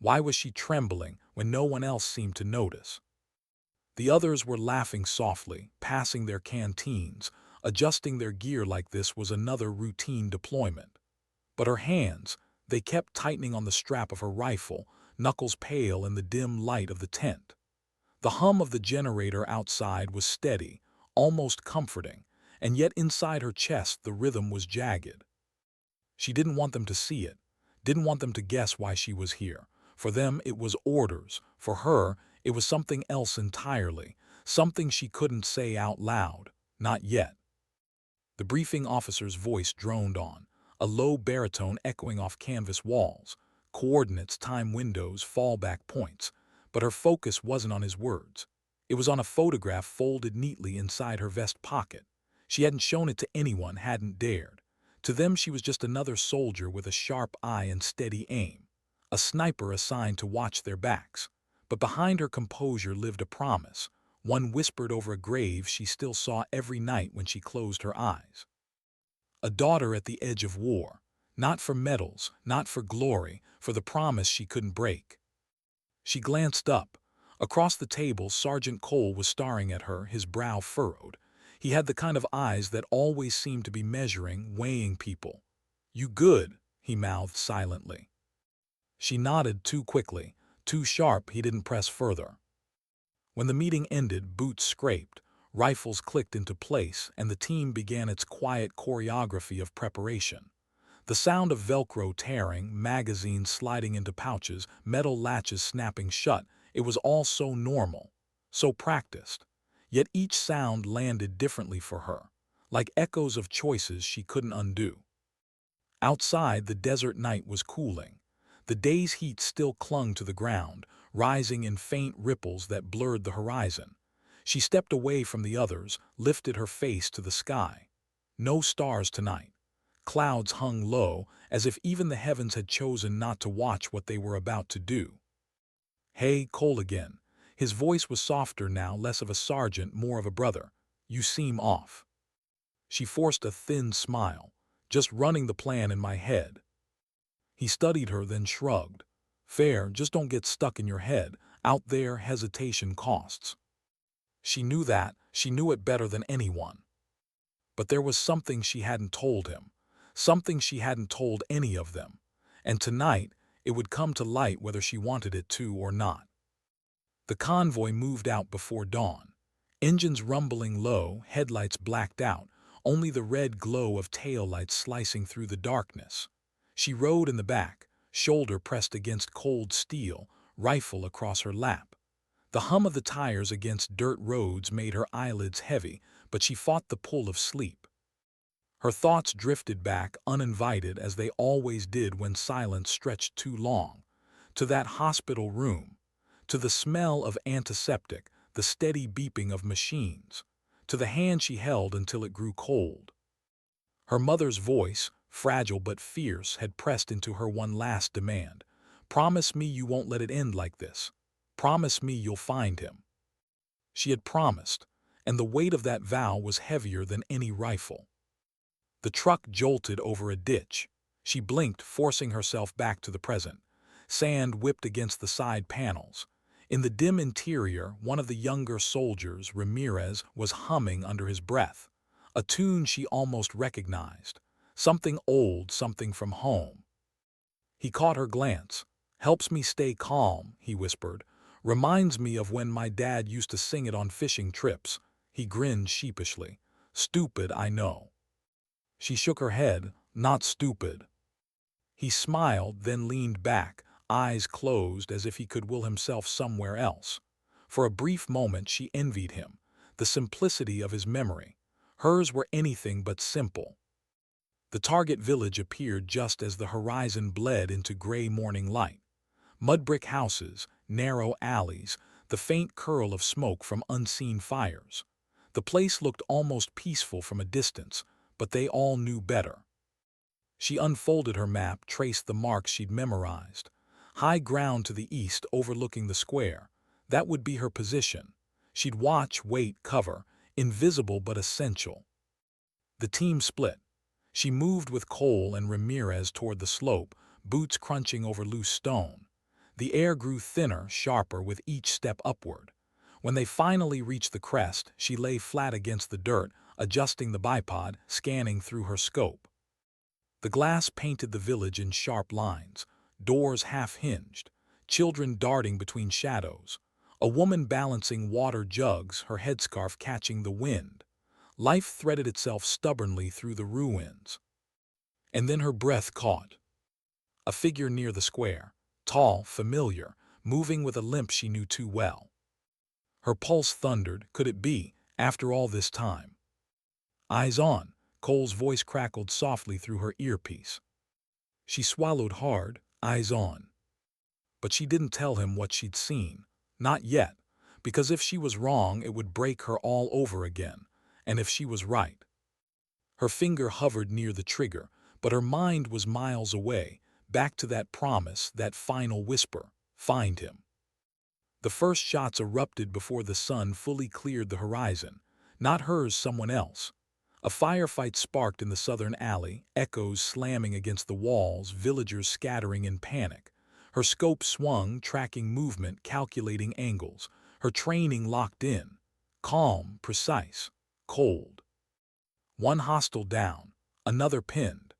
Why was she trembling when no one else seemed to notice? The others were laughing softly, passing their canteens, adjusting their gear like this was another routine deployment. But her hands, they kept tightening on the strap of her rifle, knuckles pale in the dim light of the tent. The hum of the generator outside was steady, almost comforting, and yet inside her chest the rhythm was jagged. She didn't want them to see it, didn't want them to guess why she was here. For them it was orders, for her it was something else entirely, something she couldn't say out loud, not yet. The briefing officer's voice droned on, a low baritone echoing off canvas walls, coordinates, time windows, fallback points, but her focus wasn't on his words. It was on a photograph folded neatly inside her vest pocket. She hadn't shown it to anyone, hadn't dared. To them she was just another soldier with a sharp eye and steady aim, a sniper assigned to watch their backs. But behind her composure lived a promise, one whispered over a grave she still saw every night when she closed her eyes. A daughter at the edge of war, not for medals, not for glory, for the promise she couldn't break. She glanced up. Across the table, Sergeant Cole was staring at her, his brow furrowed. He had the kind of eyes that always seemed to be measuring, weighing people. "You good?" he mouthed silently. She nodded too quickly, too sharp he didn't press further. When the meeting ended, boots scraped, rifles clicked into place, and the team began its quiet choreography of preparation. The sound of Velcro tearing, magazines sliding into pouches, metal latches snapping shut, it was all so normal, so practiced. Yet each sound landed differently for her, like echoes of choices she couldn't undo. Outside, the desert night was cooling. The day's heat still clung to the ground, rising in faint ripples that blurred the horizon. She stepped away from the others, lifted her face to the sky. No stars tonight. Clouds hung low, as if even the heavens had chosen not to watch what they were about to do. "Hey, Cole again." His voice was softer now, less of a sergeant, more of a brother. "You seem off." She forced a thin smile. "Just running the plan in my head." He studied her, then shrugged. "Fair, just don't get stuck in your head. Out there, hesitation costs." She knew that, she knew it better than anyone. But there was something she hadn't told him, something she hadn't told any of them. And tonight, it would come to light whether she wanted it to or not. The convoy moved out before dawn. Engines rumbling low, headlights blacked out, only the red glow of taillights slicing through the darkness. She rode in the back, shoulder pressed against cold steel, rifle across her lap. The hum of the tires against dirt roads made her eyelids heavy, but she fought the pull of sleep. Her thoughts drifted back, uninvited, as they always did when silence stretched too long, to that hospital room, to the smell of antiseptic, the steady beeping of machines, to the hand she held until it grew cold. Her mother's voice, fragile but fierce, had pressed into her one last demand. "Promise me you won't let it end like this. Promise me you'll find him." She had promised, and the weight of that vow was heavier than any rifle. The truck jolted over a ditch. She blinked, forcing herself back to the present. Sand whipped against the side panels. In the dim interior, one of the younger soldiers, Ramirez, was humming under his breath, a tune she almost recognized. Something old, something from home. He caught her glance. "Helps me stay calm," he whispered. "Reminds me of when my dad used to sing it on fishing trips." He grinned sheepishly. "Stupid, I know." She shook her head. "Not stupid." He smiled, then leaned back, eyes closed as if he could will himself somewhere else. For a brief moment she envied him, the simplicity of his memory. Hers were anything but simple. The target village appeared just as the horizon bled into gray morning light. Mud brick houses, narrow alleys, the faint curl of smoke from unseen fires. The place looked almost peaceful from a distance, but they all knew better. She unfolded her map, traced the marks she'd memorized. High ground to the east overlooking the square. That would be her position. She'd watch, wait, cover, invisible but essential. The team split. She moved with Cole and Ramirez toward the slope, boots crunching over loose stone. The air grew thinner, sharper with each step upward. When they finally reached the crest, she lay flat against the dirt, adjusting the bipod, scanning through her scope. The glass painted the village in sharp lines, doors half-hinged, children darting between shadows, a woman balancing water jugs, her headscarf catching the wind. Life threaded itself stubbornly through the ruins. And then her breath caught. A figure near the square, tall, familiar, moving with a limp she knew too well. Her pulse thundered. Could it be, after all this time? Eyes on, Cole's voice crackled softly through her earpiece. She swallowed hard, eyes on. But she didn't tell him what she'd seen. Not yet, because if she was wrong it would break her all over again, and if she was right. Her finger hovered near the trigger, but her mind was miles away, back to that promise, that final whisper, find him. The first shots erupted before the sun fully cleared the horizon. Not hers, someone else. A firefight sparked in the southern alley, echoes slamming against the walls, villagers scattering in panic. Her scope swung, tracking movement, calculating angles. Her training locked in. Calm, precise, cold. One hostile down, another pinned.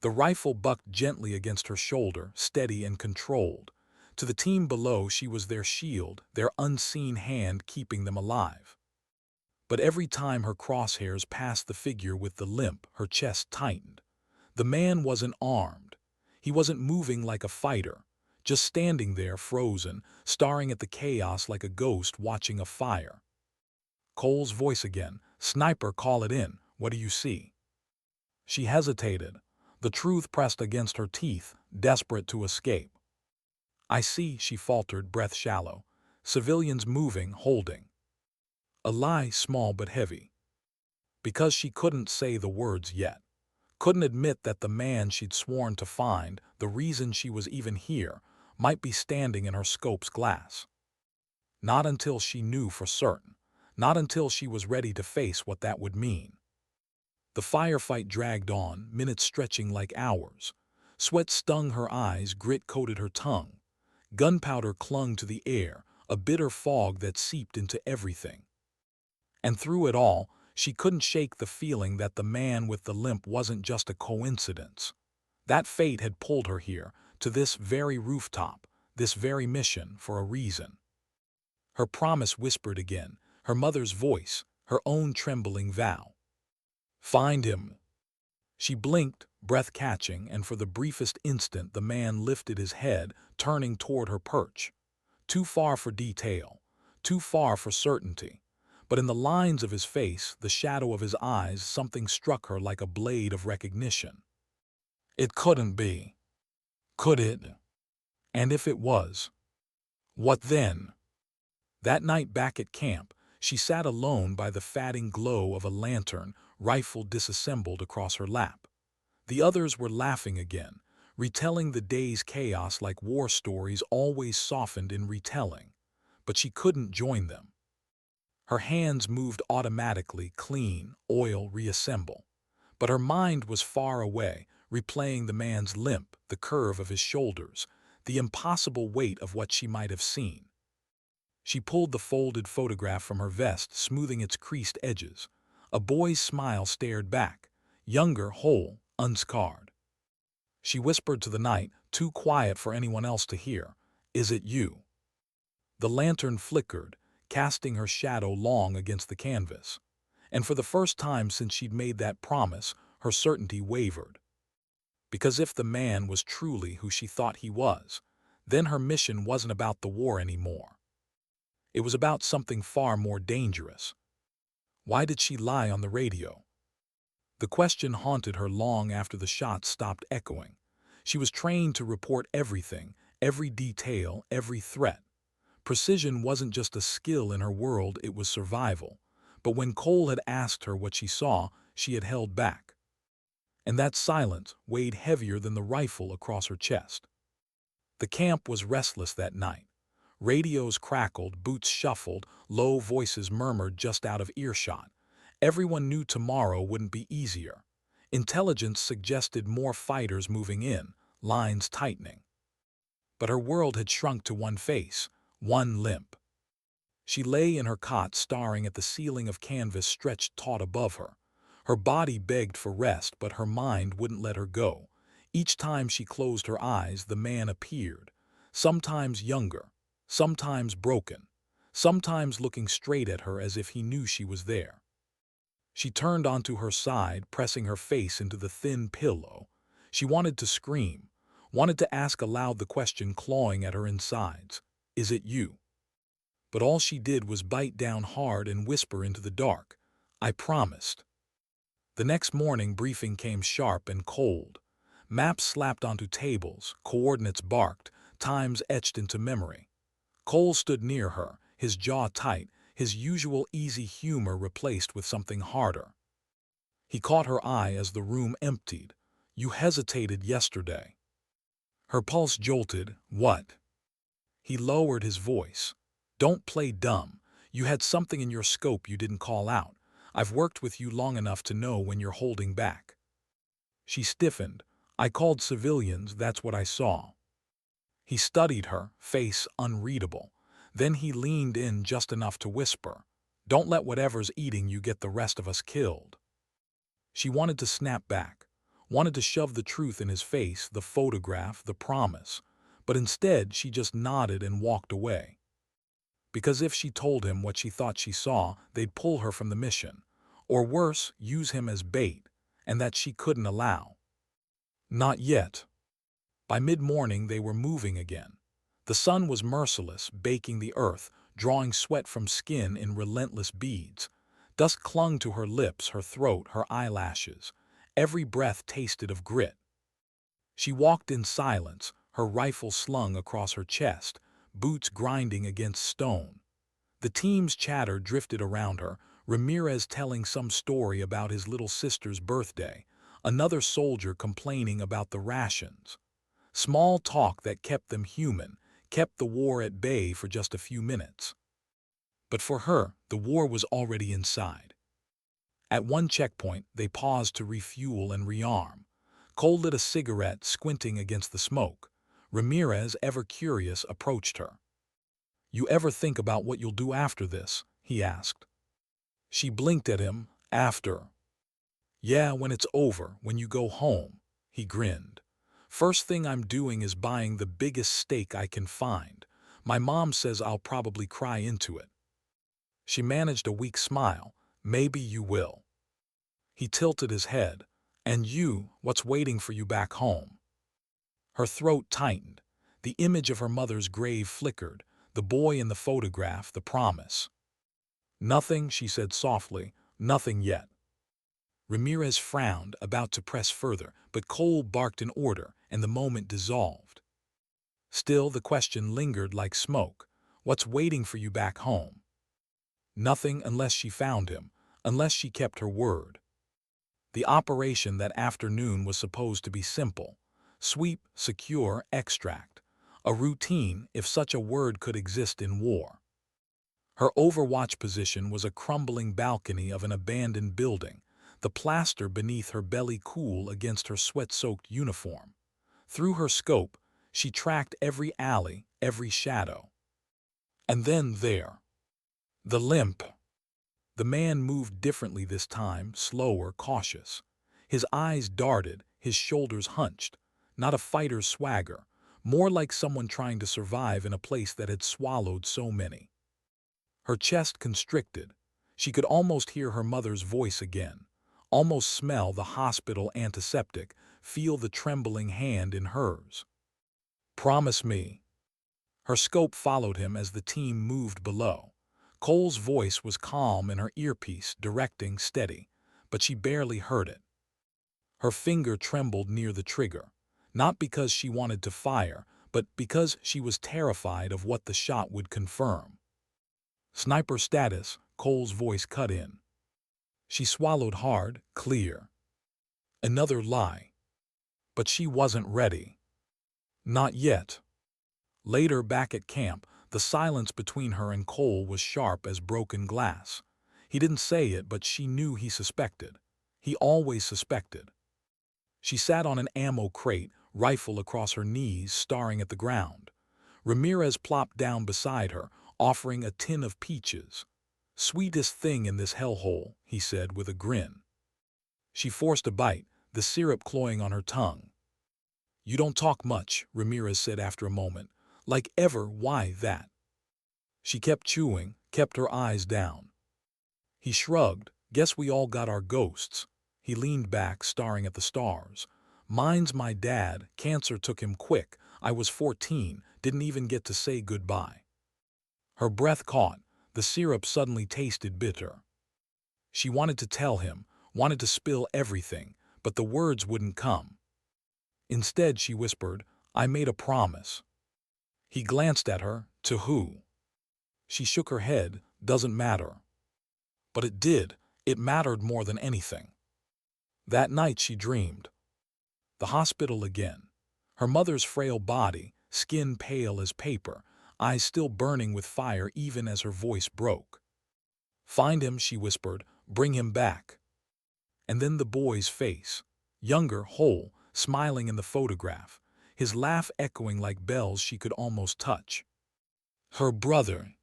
The rifle bucked gently against her shoulder, steady and controlled. To the team below, she was their shield, their unseen hand keeping them alive. But every time her crosshairs passed the figure with the limp, her chest tightened. The man wasn't armed. He wasn't moving like a fighter, just standing there frozen, staring at the chaos like a ghost watching a fire. Cole's voice again. Sniper, call it in. What do you see? She hesitated. The truth pressed against her teeth, desperate to escape. I see, she faltered, breath shallow. Civilians moving, holding. A lie, small but heavy. Because she couldn't say the words yet. Couldn't admit that the man she'd sworn to find, the reason she was even here, might be standing in her scope's glass. Not until she knew for certain. Not until she was ready to face what that would mean. The firefight dragged on, minutes stretching like hours. Sweat stung her eyes, grit coated her tongue. Gunpowder clung to the air, a bitter fog that seeped into everything. And through it all, she couldn't shake the feeling that the man with the limp wasn't just a coincidence. That fate had pulled her here, to this very rooftop, this very mission, for a reason. Her promise whispered again, her mother's voice, her own trembling vow. Find him. She blinked, breath catching, and for the briefest instant the man lifted his head, turning toward her perch. Too far for detail, too far for certainty. But in the lines of his face, the shadow of his eyes, something struck her like a blade of recognition. It couldn't be. Could it? And if it was, what then? That night back at camp, she sat alone by the fading glow of a lantern, rifle disassembled across her lap. The others were laughing again, retelling the day's chaos like war stories always softened in retelling. But she couldn't join them. Her hands moved automatically, clean, oil, reassemble. But her mind was far away, replaying the man's limp, the curve of his shoulders, the impossible weight of what she might have seen. She pulled the folded photograph from her vest, smoothing its creased edges. A boy's smile stared back, younger, whole, unscarred. She whispered to the night, too quiet for anyone else to hear, "Is it you?" The lantern flickered, casting her shadow long against the canvas. And for the first time since she'd made that promise, her certainty wavered. Because if the man was truly who she thought he was, then her mission wasn't about the war anymore. It was about something far more dangerous. Why did she lie on the radio? The question haunted her long after the shots stopped echoing. She was trained to report everything, every detail, every threat. Precision wasn't just a skill in her world, it was survival. But when Cole had asked her what she saw, she had held back. And that silence weighed heavier than the rifle across her chest. The camp was restless that night. Radios crackled, boots shuffled, low voices murmured just out of earshot. Everyone knew tomorrow wouldn't be easier. Intelligence suggested more fighters moving in, lines tightening. But her world had shrunk to one face, one limp. She lay in her cot staring at the ceiling of canvas stretched taut above her. Her body begged for rest, but her mind wouldn't let her go. Each time she closed her eyes, the man appeared, sometimes younger, sometimes broken, sometimes looking straight at her as if he knew she was there. She turned onto her side, pressing her face into the thin pillow. She wanted to scream, wanted to ask aloud the question clawing at her insides. Is it you? But all she did was bite down hard and whisper into the dark, I promised. The next morning, briefing came sharp and cold. Maps slapped onto tables, coordinates barked, times etched into memory. Cole stood near her, his jaw tight, his usual easy humor replaced with something harder. He caught her eye as the room emptied. You hesitated yesterday. Her pulse jolted. What? He lowered his voice. Don't play dumb. You had something in your scope you didn't call out. I've worked with you long enough to know when you're holding back. She stiffened. I called civilians, that's what I saw. He studied her, face unreadable. Then he leaned in just enough to whisper, don't let whatever's eating you get the rest of us killed. She wanted to snap back, wanted to shove the truth in his face, the photograph, the promise. But instead she just nodded and walked away. Because if she told him what she thought she saw, they'd pull her from the mission. Or worse, use him as bait, and that she couldn't allow. Not yet. By mid-morning they were moving again. The sun was merciless, baking the earth, drawing sweat from skin in relentless beads. Dust clung to her lips, her throat, her eyelashes. Every breath tasted of grit. She walked in silence, her rifle slung across her chest, boots grinding against stone. The team's chatter drifted around her, Ramirez telling some story about his little sister's birthday, another soldier complaining about the rations. Small talk that kept them human, kept the war at bay for just a few minutes. But for her, the war was already inside. At one checkpoint, they paused to refuel and rearm. Cole lit a cigarette, squinting against the smoke. Ramirez, ever curious, approached her. You ever think about what you'll do after this? He asked. She blinked at him. After? Yeah, when it's over, when you go home. He grinned. First thing I'm doing is buying the biggest steak I can find. My mom says I'll probably cry into it. She managed a weak smile. Maybe you will. He tilted his head. And you, what's waiting for you back home? Her throat tightened. The image of her mother's grave flickered. The boy in the photograph, the promise. Nothing, she said softly. Nothing yet. Ramirez frowned, about to press further, but Cole barked an order, and the moment dissolved. Still, the question lingered like smoke. What's waiting for you back home? Nothing unless she found him, unless she kept her word. The operation that afternoon was supposed to be simple. Sweep, secure, extract. A routine, if such a word could exist in war. Her overwatch position was a crumbling balcony of an abandoned building, the plaster beneath her belly cool against her sweat-soaked uniform. Through her scope, she tracked every alley, every shadow. And then there. The limp. The man moved differently this time, slower, cautious. His eyes darted, his shoulders hunched. Not a fighter's swagger, more like someone trying to survive in a place that had swallowed so many. Her chest constricted. She could almost hear her mother's voice again, almost smell the hospital antiseptic, feel the trembling hand in hers. Promise me. Her scope followed him as the team moved below. Cole's voice was calm in her earpiece, directing, steady, but she barely heard it. Her finger trembled near the trigger, not because she wanted to fire, but because she was terrified of what the shot would confirm. Sniper status, Cole's voice cut in. She swallowed hard, clear. Another lie. But she wasn't ready. Not yet. Later, back at camp, the silence between her and Cole was sharp as broken glass. He didn't say it, but she knew he suspected. He always suspected. She sat on an ammo crate, rifle across her knees, staring at the ground. Ramirez plopped down beside her, offering a tin of peaches. "Sweetest thing in this hellhole," he said with a grin. She forced a bite, the syrup cloying on her tongue. "You don't talk much," Ramirez said after a moment. "Like ever, why that?" She kept chewing, kept her eyes down. He shrugged. "Guess we all got our ghosts." He leaned back, staring at the stars. "Mine's my dad. Cancer took him quick. I was 14, didn't even get to say goodbye." Her breath caught. The syrup suddenly tasted bitter. She wanted to tell him, wanted to spill everything, but the words wouldn't come. Instead, she whispered, "I made a promise." He glanced at her. "To who?" She shook her head. "Doesn't matter." But it did. It mattered more than anything. That night she dreamed. The hospital again. Her mother's frail body, skin pale as paper, eyes still burning with fire even as her voice broke. "Find him," she whispered. "Bring him back." And then the boy's face. Younger, whole, smiling in the photograph, his laugh echoing like bells she could almost touch. Her brother.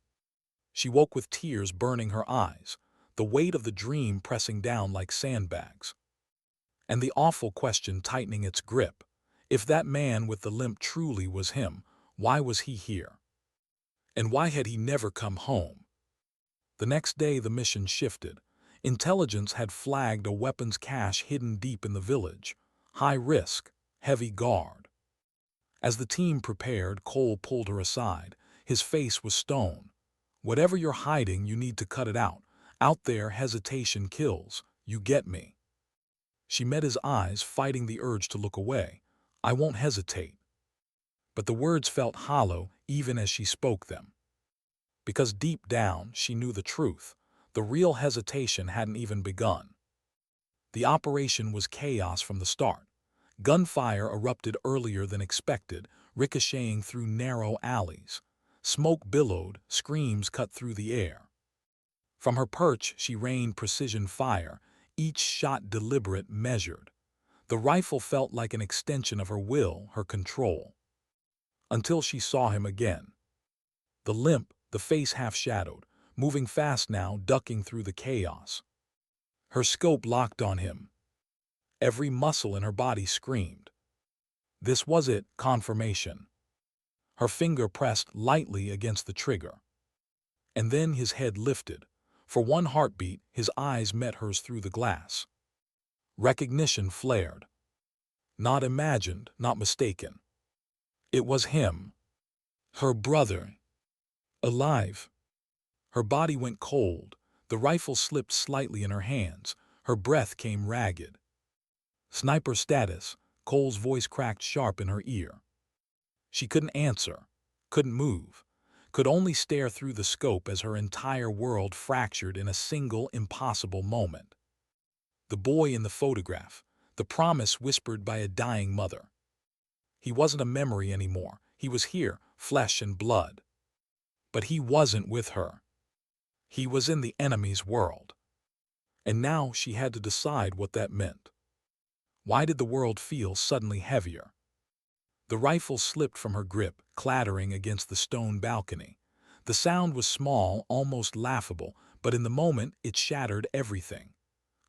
She woke with tears burning her eyes, the weight of the dream pressing down like sandbags. And the awful question tightening its grip. If that man with the limp truly was him, why was he here? And why had he never come home? The next day the mission shifted. Intelligence had flagged a weapons cache hidden deep in the village. High risk, heavy guard. As the team prepared, Cole pulled her aside. His face was stone. "Whatever you're hiding, you need to cut it out. Out there, hesitation kills. You get me?" She met his eyes, fighting the urge to look away. "I won't hesitate." But the words felt hollow even as she spoke them. Because deep down, she knew the truth. The real hesitation hadn't even begun. The operation was chaos from the start. Gunfire erupted earlier than expected, ricocheting through narrow alleys. Smoke billowed, screams cut through the air. From her perch, she rained precision fire, each shot deliberate, measured. The rifle felt like an extension of her will, her control. Until she saw him again. The limp, the face half-shadowed, moving fast now, ducking through the chaos. Her scope locked on him. Every muscle in her body screamed. This was it, confirmation. Her finger pressed lightly against the trigger. And then his head lifted. For one heartbeat, his eyes met hers through the glass. Recognition flared. Not imagined, not mistaken. It was him. Her brother. Alive. Her body went cold. The rifle slipped slightly in her hands. Her breath came ragged. "Sniper status," Cole's voice cracked sharp in her ear. She couldn't answer, couldn't move, could only stare through the scope as her entire world fractured in a single impossible moment. The boy in the photograph, the promise whispered by a dying mother. He wasn't a memory anymore. He was here, flesh and blood. But he wasn't with her. He was in the enemy's world. And now she had to decide what that meant. Why did the world feel suddenly heavier? The rifle slipped from her grip, clattering against the stone balcony. The sound was small, almost laughable, but in the moment it shattered everything.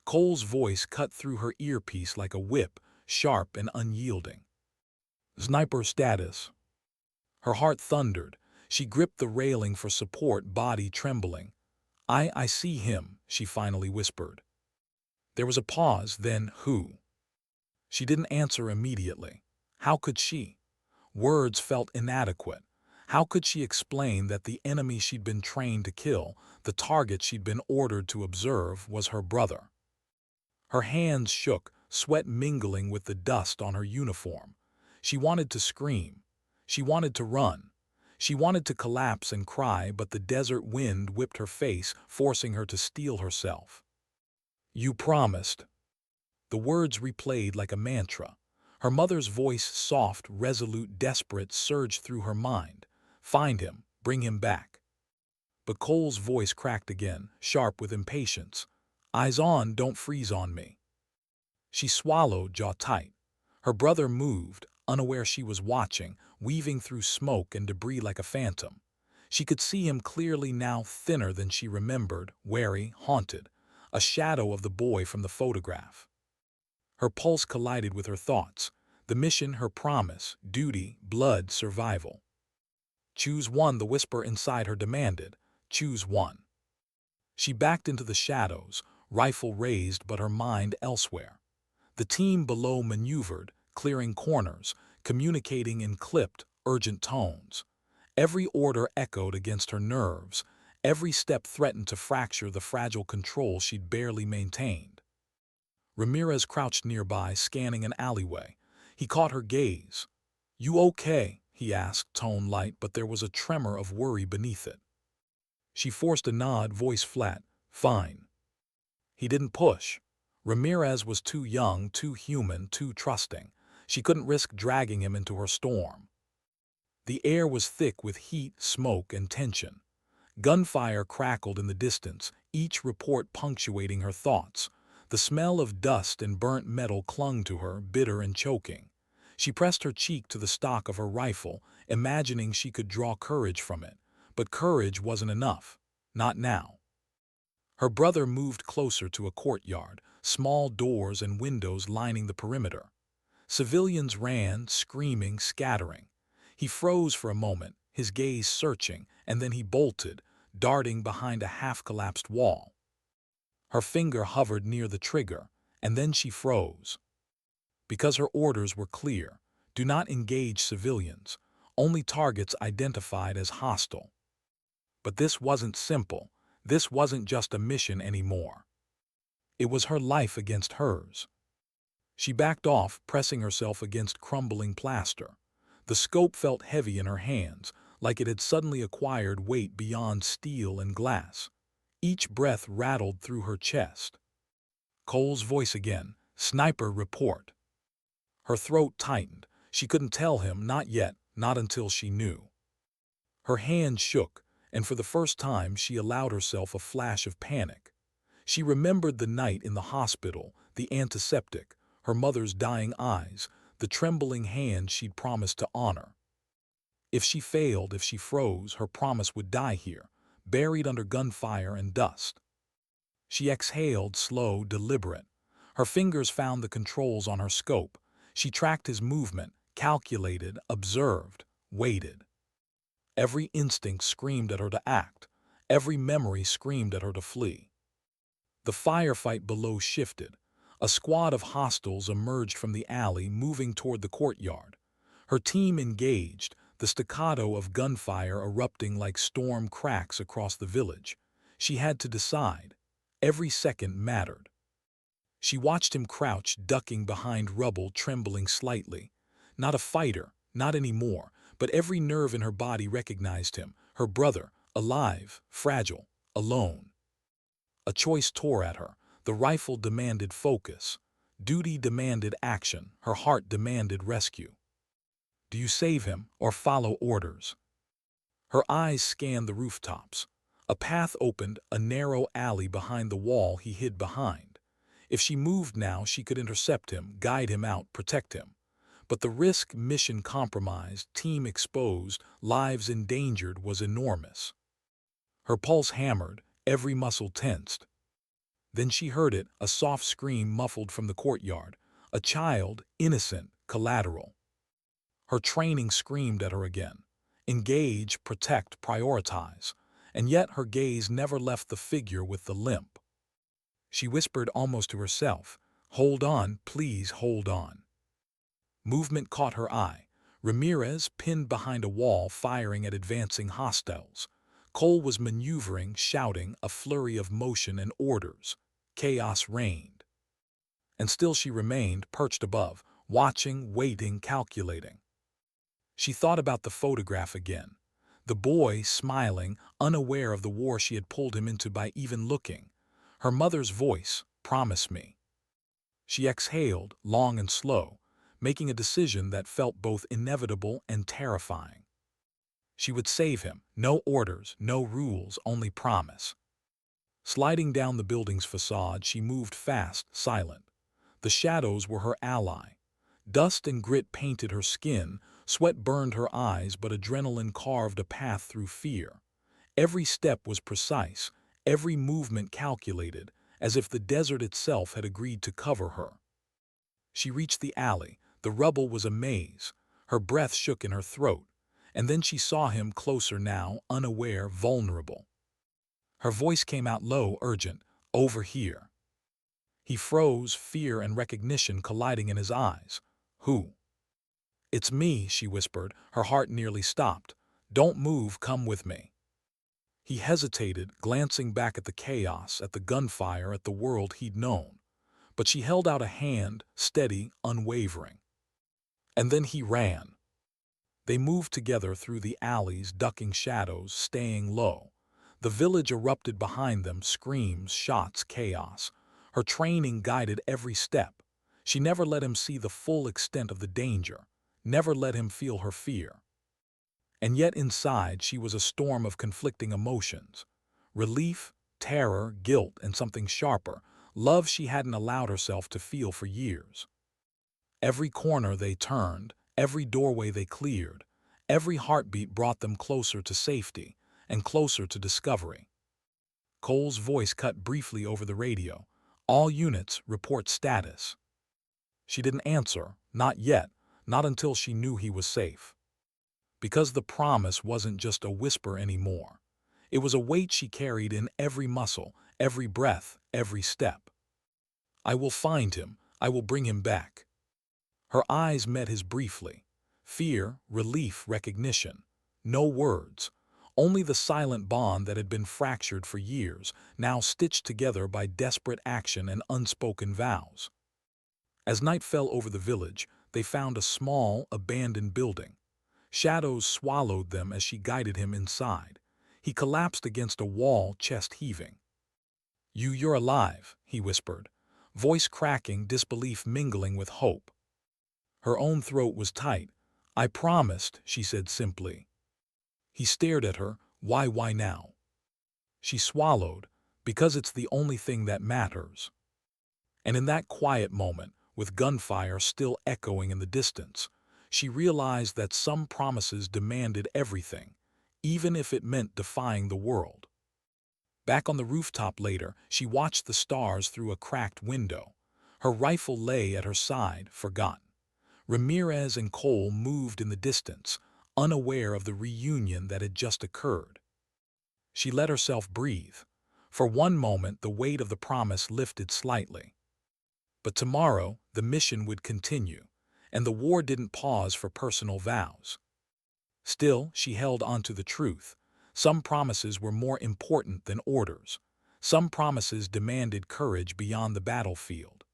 Cole's voice cut through her earpiece like a whip, sharp and unyielding. "Sniper status." Her heart thundered. She gripped the railing for support, body trembling. I see him," she finally whispered. There was a pause, then who? She didn't answer immediately. How could she? Words felt inadequate. How could she explain that the enemy she'd been trained to kill, the target she'd been ordered to observe, was her brother? Her hands shook, sweat mingling with the dust on her uniform. She wanted to scream. She wanted to run. She wanted to collapse and cry, but the desert wind whipped her face, forcing her to steel herself. "You promised." The words replayed like a mantra. Her mother's voice, soft, resolute, desperate, surged through her mind. "Find him. Bring him back." But Cole's voice cracked again, sharp with impatience. "Eyes on, don't freeze on me." She swallowed, jaw tight. Her brother moved, unaware she was watching, weaving through smoke and debris like a phantom. She could see him clearly now, thinner than she remembered, wary, haunted, a shadow of the boy from the photograph. Her pulse collided with her thoughts. The mission, her promise, duty, blood, survival. Choose one, the whisper inside her demanded. Choose one. She backed into the shadows, rifle raised but her mind elsewhere. The team below maneuvered, clearing corners, communicating in clipped, urgent tones. Every order echoed against her nerves. Every step threatened to fracture the fragile control she'd barely maintained. Ramirez crouched nearby, scanning an alleyway. He caught her gaze. "You okay?" he asked, tone light, but there was a tremor of worry beneath it. She forced a nod, voice flat. "Fine." He didn't push. Ramirez was too young, too human, too trusting. She couldn't risk dragging him into her storm. The air was thick with heat, smoke, and tension. Gunfire crackled in the distance, each report punctuating her thoughts. The smell of dust and burnt metal clung to her, bitter and choking. She pressed her cheek to the stock of her rifle, imagining she could draw courage from it. But courage wasn't enough. Not now. Her brother moved closer to a courtyard, small doors and windows lining the perimeter. Civilians ran, screaming, scattering. He froze for a moment, his gaze searching, and then he bolted, darting behind a half-collapsed wall. Her finger hovered near the trigger, and then she froze. Because her orders were clear: do not engage civilians, only targets identified as hostile. But this wasn't simple. This wasn't just a mission anymore. It was her life against hers. She backed off, pressing herself against crumbling plaster. The scope felt heavy in her hands, like it had suddenly acquired weight beyond steel and glass. Each breath rattled through her chest. Cole's voice again. "Sniper report." Her throat tightened. She couldn't tell him, not yet, not until she knew. Her hand shook, and for the first time she allowed herself a flash of panic. She remembered the night in the hospital, the antiseptic, her mother's dying eyes, the trembling hand she'd promised to honor. If she failed, if she froze, her promise would die here, buried under gunfire and dust. She exhaled, slow, deliberate. Her fingers found the controls on her scope. She tracked his movement, calculated, observed, waited. Every instinct screamed at her to act. Every memory screamed at her to flee. The firefight below shifted. A squad of hostiles emerged from the alley, moving toward the courtyard. Her team engaged, the staccato of gunfire erupting like storm cracks across the village. She had to decide. Every second mattered. She watched him crouch, ducking behind rubble, trembling slightly. Not a fighter, not anymore, but every nerve in her body recognized him, her brother, alive, fragile, alone. A choice tore at her. The rifle demanded focus. Duty demanded action. Her heart demanded rescue. Do you save him or follow orders? Her eyes scanned the rooftops. A path opened, a narrow alley behind the wall he hid behind. If she moved now, she could intercept him, guide him out, protect him. But the risk, mission compromised, team exposed, lives endangered, was enormous. Her pulse hammered, every muscle tensed. Then she heard it, a soft scream muffled from the courtyard. A child, innocent, collateral. Her training screamed at her again. Engage, protect, prioritize. And yet her gaze never left the figure with the limp. She whispered almost to herself, "Hold on, please hold on." Movement caught her eye. Ramirez pinned behind a wall, firing at advancing hostiles. Cole was maneuvering, shouting, a flurry of motion and orders. Chaos reigned. And still she remained, perched above, watching, waiting, calculating. She thought about the photograph again. The boy, smiling, unaware of the war she had pulled him into by even looking. Her mother's voice, "Promise me." She exhaled, long and slow, making a decision that felt both inevitable and terrifying. She would save him. No orders, no rules, only promise. Sliding down the building's facade, she moved fast, silent. The shadows were her ally. Dust and grit painted her skin, sweat burned her eyes, but adrenaline carved a path through fear. Every step was precise, every movement calculated, as if the desert itself had agreed to cover her. She reached the alley. The rubble was a maze. Her breath shook in her throat. And then she saw him closer now, unaware, vulnerable. Her voice came out low, urgent. "Over here." He froze, fear and recognition colliding in his eyes. "Who?" "It's me," she whispered. Her heart nearly stopped. "Don't move, come with me." He hesitated, glancing back at the chaos, at the gunfire, at the world he'd known. But she held out a hand, steady, unwavering. And then he ran. They moved together through the alleys, ducking shadows, staying low. The village erupted behind them, screams, shots, chaos. Her training guided every step. She never let him see the full extent of the danger, never let him feel her fear. And yet inside she was a storm of conflicting emotions. Relief, terror, guilt, and something sharper, love she hadn't allowed herself to feel for years. Every corner they turned, every doorway they cleared, every heartbeat brought them closer to safety and closer to discovery. Cole's voice cut briefly over the radio. "All units, report status." She didn't answer, not yet, not until she knew he was safe. Because the promise wasn't just a whisper anymore. It was a weight she carried in every muscle, every breath, every step. "I will find him. I will bring him back." Her eyes met his briefly. Fear, relief, recognition. No words. Only the silent bond that had been fractured for years, now stitched together by desperate action and unspoken vows. As night fell over the village, they found a small, abandoned building. Shadows swallowed them as she guided him inside. He collapsed against a wall, chest heaving. You're alive," he whispered, voice cracking, disbelief mingling with hope. Her own throat was tight. "I promised," she said simply. He stared at her. Why now?" She swallowed. "Because it's the only thing that matters." And in that quiet moment, with gunfire still echoing in the distance, she realized that some promises demanded everything, even if it meant defying the world. Back on the rooftop later, she watched the stars through a cracked window. Her rifle lay at her side, forgotten. Ramirez and Cole moved in the distance, unaware of the reunion that had just occurred. She let herself breathe. For one moment, the weight of the promise lifted slightly. But tomorrow, the mission would continue, and the war didn't pause for personal vows. Still, she held onto the truth. Some promises were more important than orders. Some promises demanded courage beyond the battlefield.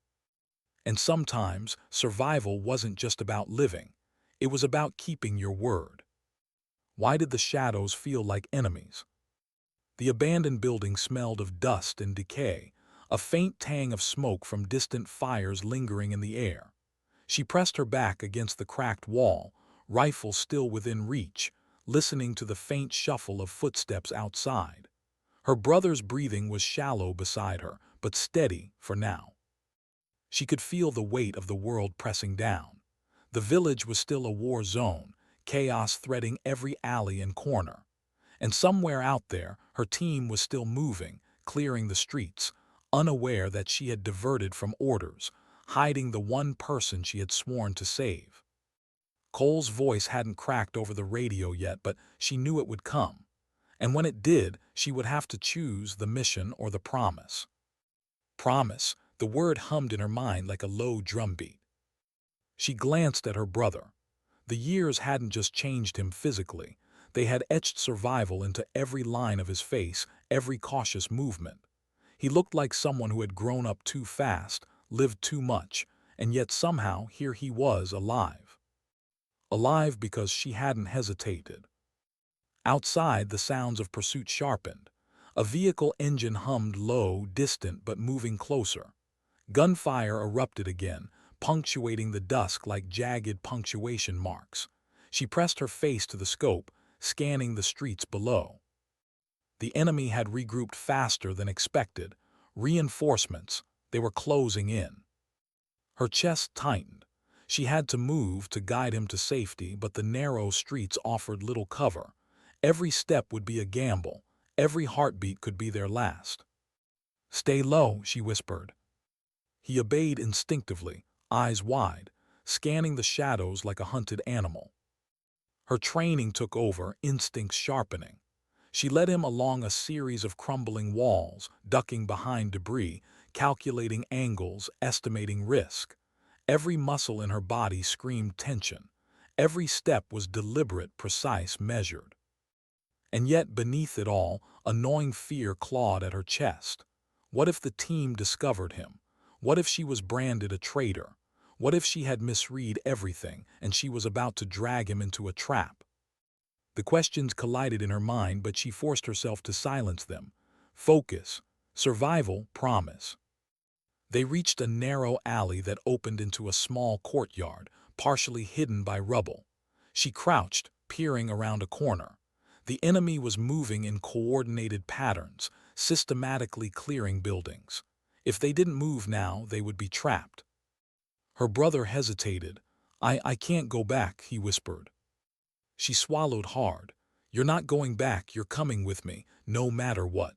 And sometimes, survival wasn't just about living. It was about keeping your word. Why did the shadows feel like enemies? The abandoned building smelled of dust and decay, a faint tang of smoke from distant fires lingering in the air. She pressed her back against the cracked wall, rifle still within reach, listening to the faint shuffle of footsteps outside. Her brother's breathing was shallow beside her, but steady for now. She could feel the weight of the world pressing down. The village was still a war zone, chaos threading every alley and corner. And somewhere out there, her team was still moving, clearing the streets, unaware that she had diverted from orders, hiding the one person she had sworn to save. Cole's voice hadn't cracked over the radio yet, but she knew it would come. And when it did, she would have to choose the mission or the promise. Promise, the word hummed in her mind like a low drumbeat. She glanced at her brother. The years hadn't just changed him physically. They had etched survival into every line of his face, every cautious movement. He looked like someone who had grown up too fast, lived too much, and yet somehow here he was alive. Alive because she hadn't hesitated. Outside, the sounds of pursuit sharpened. A vehicle engine hummed low, distant but moving closer. Gunfire erupted again, punctuating the dusk like jagged punctuation marks. She pressed her face to the scope, scanning the streets below. The enemy had regrouped faster than expected. Reinforcements, they were closing in. Her chest tightened. She had to move to guide him to safety, but the narrow streets offered little cover. Every step would be a gamble. Every heartbeat could be their last. "Stay low," she whispered. He obeyed instinctively, eyes wide, scanning the shadows like a hunted animal. Her training took over, instincts sharpening. She led him along a series of crumbling walls, ducking behind debris, calculating angles, estimating risk. Every muscle in her body screamed tension. Every step was deliberate, precise, measured. And yet, beneath it all, a gnawing fear clawed at her chest. What if the team discovered him? What if she was branded a traitor? What if she had misread everything and she was about to drag him into a trap? The questions collided in her mind, but she forced herself to silence them. Focus, survival, promise. They reached a narrow alley that opened into a small courtyard, partially hidden by rubble. She crouched, peering around a corner. The enemy was moving in coordinated patterns, systematically clearing buildings. If they didn't move now, they would be trapped. Her brother hesitated. I can't go back," he whispered. She swallowed hard. "You're not going back, you're coming with me, no matter what."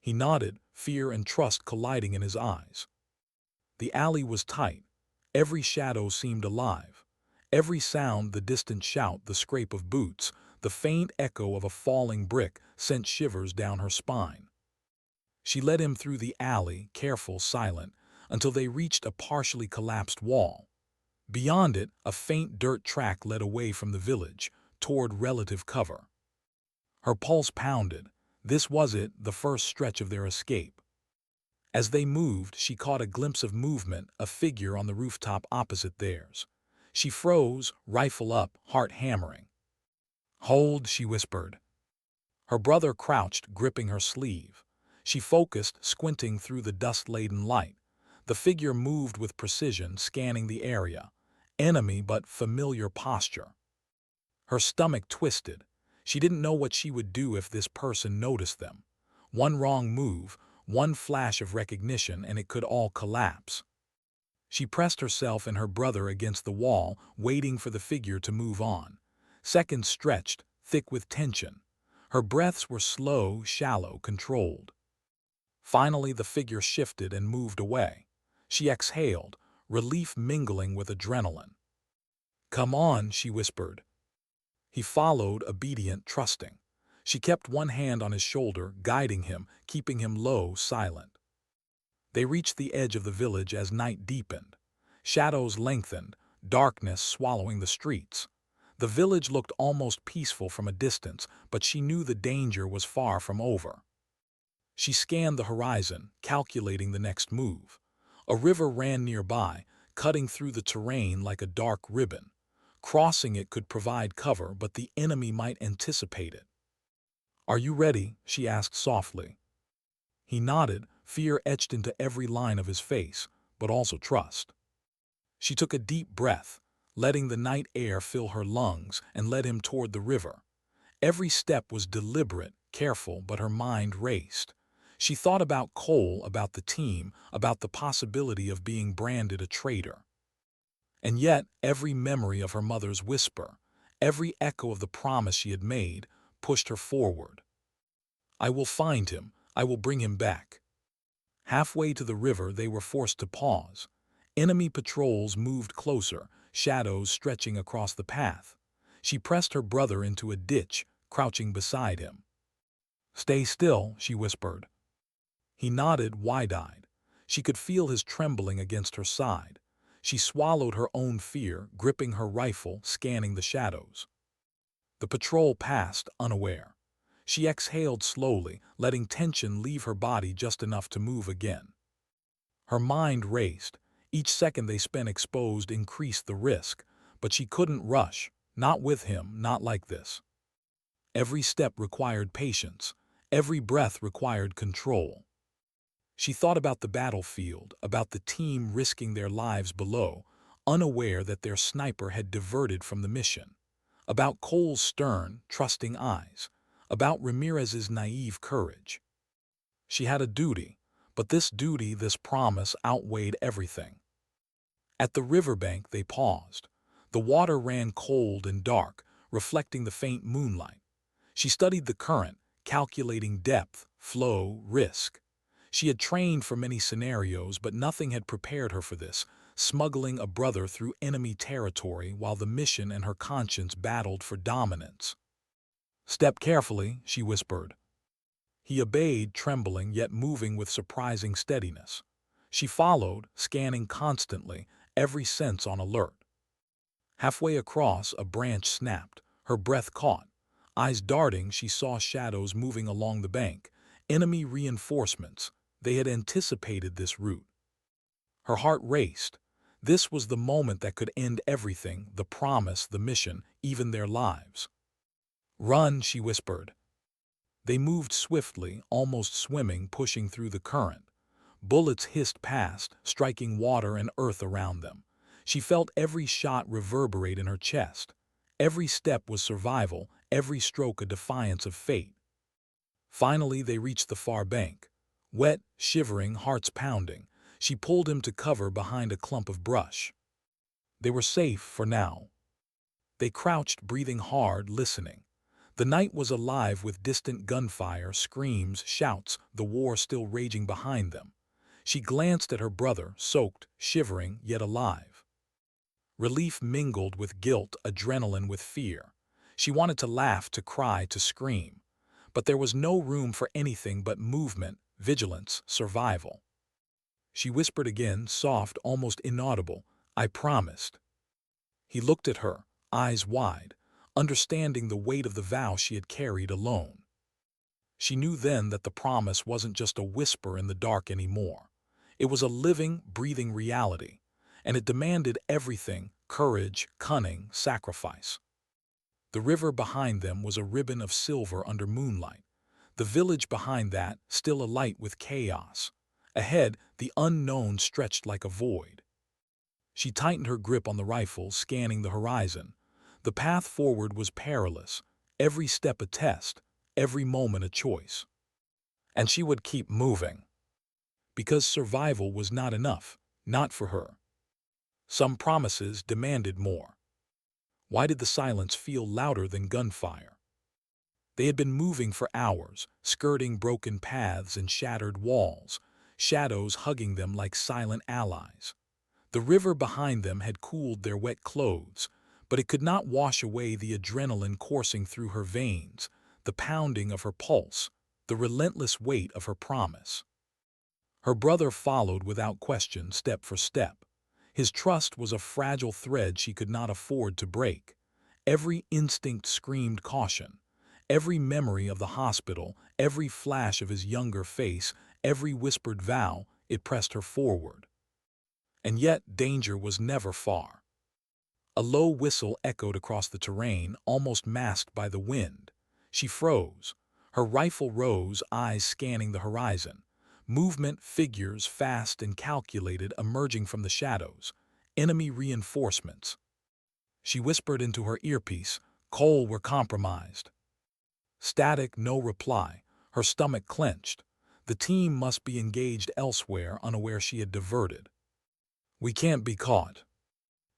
He nodded, fear and trust colliding in his eyes. The alley was tight. Every shadow seemed alive. Every sound, the distant shout, the scrape of boots, the faint echo of a falling brick, sent shivers down her spine. She led him through the alley, careful, silent, until they reached a partially collapsed wall. Beyond it, a faint dirt track led away from the village, toward relative cover. Her pulse pounded. This was it, the first stretch of their escape. As they moved, she caught a glimpse of movement, a figure on the rooftop opposite theirs. She froze, rifle up, heart hammering. "Hold," she whispered. Her brother crouched, gripping her sleeve. She focused, squinting through the dust-laden light. The figure moved with precision, scanning the area. Enemy but familiar posture. Her stomach twisted. She didn't know what she would do if this person noticed them. One wrong move, one flash of recognition, and it could all collapse. She pressed herself and her brother against the wall, waiting for the figure to move on. Seconds stretched, thick with tension. Her breaths were slow, shallow, controlled. Finally, the figure shifted and moved away. She exhaled, relief mingling with adrenaline. "Come on," she whispered. He followed, obedient, trusting. She kept one hand on his shoulder, guiding him, keeping him low, silent. They reached the edge of the village as night deepened. Shadows lengthened, darkness swallowing the streets. The village looked almost peaceful from a distance, but she knew the danger was far from over. She scanned the horizon, calculating the next move. A river ran nearby, cutting through the terrain like a dark ribbon. Crossing it could provide cover, but the enemy might anticipate it. "Are you ready?" she asked softly. He nodded, fear etched into every line of his face, but also trust. She took a deep breath, letting the night air fill her lungs, and led him toward the river. Every step was deliberate, careful, but her mind raced. She thought about Cole, about the team, about the possibility of being branded a traitor. And yet, every memory of her mother's whisper, every echo of the promise she had made, pushed her forward. "I will find him. I will bring him back." Halfway to the river, they were forced to pause. Enemy patrols moved closer, shadows stretching across the path. She pressed her brother into a ditch, crouching beside him. "Stay still," she whispered. He nodded, wide-eyed. She could feel his trembling against her side. She swallowed her own fear, gripping her rifle, scanning the shadows. The patrol passed, unaware. She exhaled slowly, letting tension leave her body just enough to move again. Her mind raced. Each second they spent exposed increased the risk, but she couldn't rush, not with him, not like this. Every step required patience. Every breath required control. She thought about the battlefield, about the team risking their lives below, unaware that their sniper had diverted from the mission. About Cole's stern, trusting eyes. About Ramirez's naive courage. She had a duty, but this duty, this promise, outweighed everything. At the riverbank they paused. The water ran cold and dark, reflecting the faint moonlight. She studied the current, calculating depth, flow, risk. She had trained for many scenarios, but nothing had prepared her for this, smuggling a brother through enemy territory while the mission and her conscience battled for dominance. "Step carefully," she whispered. He obeyed, trembling yet moving with surprising steadiness. She followed, scanning constantly, every sense on alert. Halfway across, a branch snapped. Her breath caught. Eyes darting, she saw shadows moving along the bank. Enemy reinforcements. They had anticipated this route. Her heart raced. This was the moment that could end everything, the promise, the mission, even their lives. "Run," she whispered. They moved swiftly, almost swimming, pushing through the current. Bullets hissed past, striking water and earth around them. She felt every shot reverberate in her chest. Every step was survival, every stroke a defiance of fate. Finally, they reached the far bank. Wet, shivering, hearts pounding, she pulled him to cover behind a clump of brush. They were safe for now. They crouched, breathing hard, listening. The night was alive with distant gunfire, screams, shouts, the war still raging behind them. She glanced at her brother, soaked, shivering, yet alive. Relief mingled with guilt, adrenaline with fear. She wanted to laugh, to cry, to scream. But there was no room for anything but movement, vigilance, survival. She whispered again, soft, almost inaudible, "I promised." He looked at her, eyes wide, understanding the weight of the vow she had carried alone. She knew then that the promise wasn't just a whisper in the dark anymore. It was a living, breathing reality, and it demanded everything: courage, cunning, sacrifice. The river behind them was a ribbon of silver under moonlight. The village behind that, still alight with chaos. Ahead, the unknown stretched like a void. She tightened her grip on the rifle, scanning the horizon. The path forward was perilous, every step a test, every moment a choice. And she would keep moving. Because survival was not enough, not for her. Some promises demanded more. Why did the silence feel louder than gunfire? They had been moving for hours, skirting broken paths and shattered walls, shadows hugging them like silent allies. The river behind them had cooled their wet clothes, but it could not wash away the adrenaline coursing through her veins, the pounding of her pulse, the relentless weight of her promise. Her brother followed without question, step for step. His trust was a fragile thread she could not afford to break. Every instinct screamed caution. Every memory of the hospital, every flash of his younger face, every whispered vow, it pressed her forward. And yet danger was never far. A low whistle echoed across the terrain, almost masked by the wind. She froze. Her rifle rose, eyes scanning the horizon. Movement, figures, fast and calculated, emerging from the shadows. Enemy reinforcements. She whispered into her earpiece, "Cole, we're compromised." Static, no reply. Her stomach clenched. The team must be engaged elsewhere, unaware she had diverted. "We can't be caught."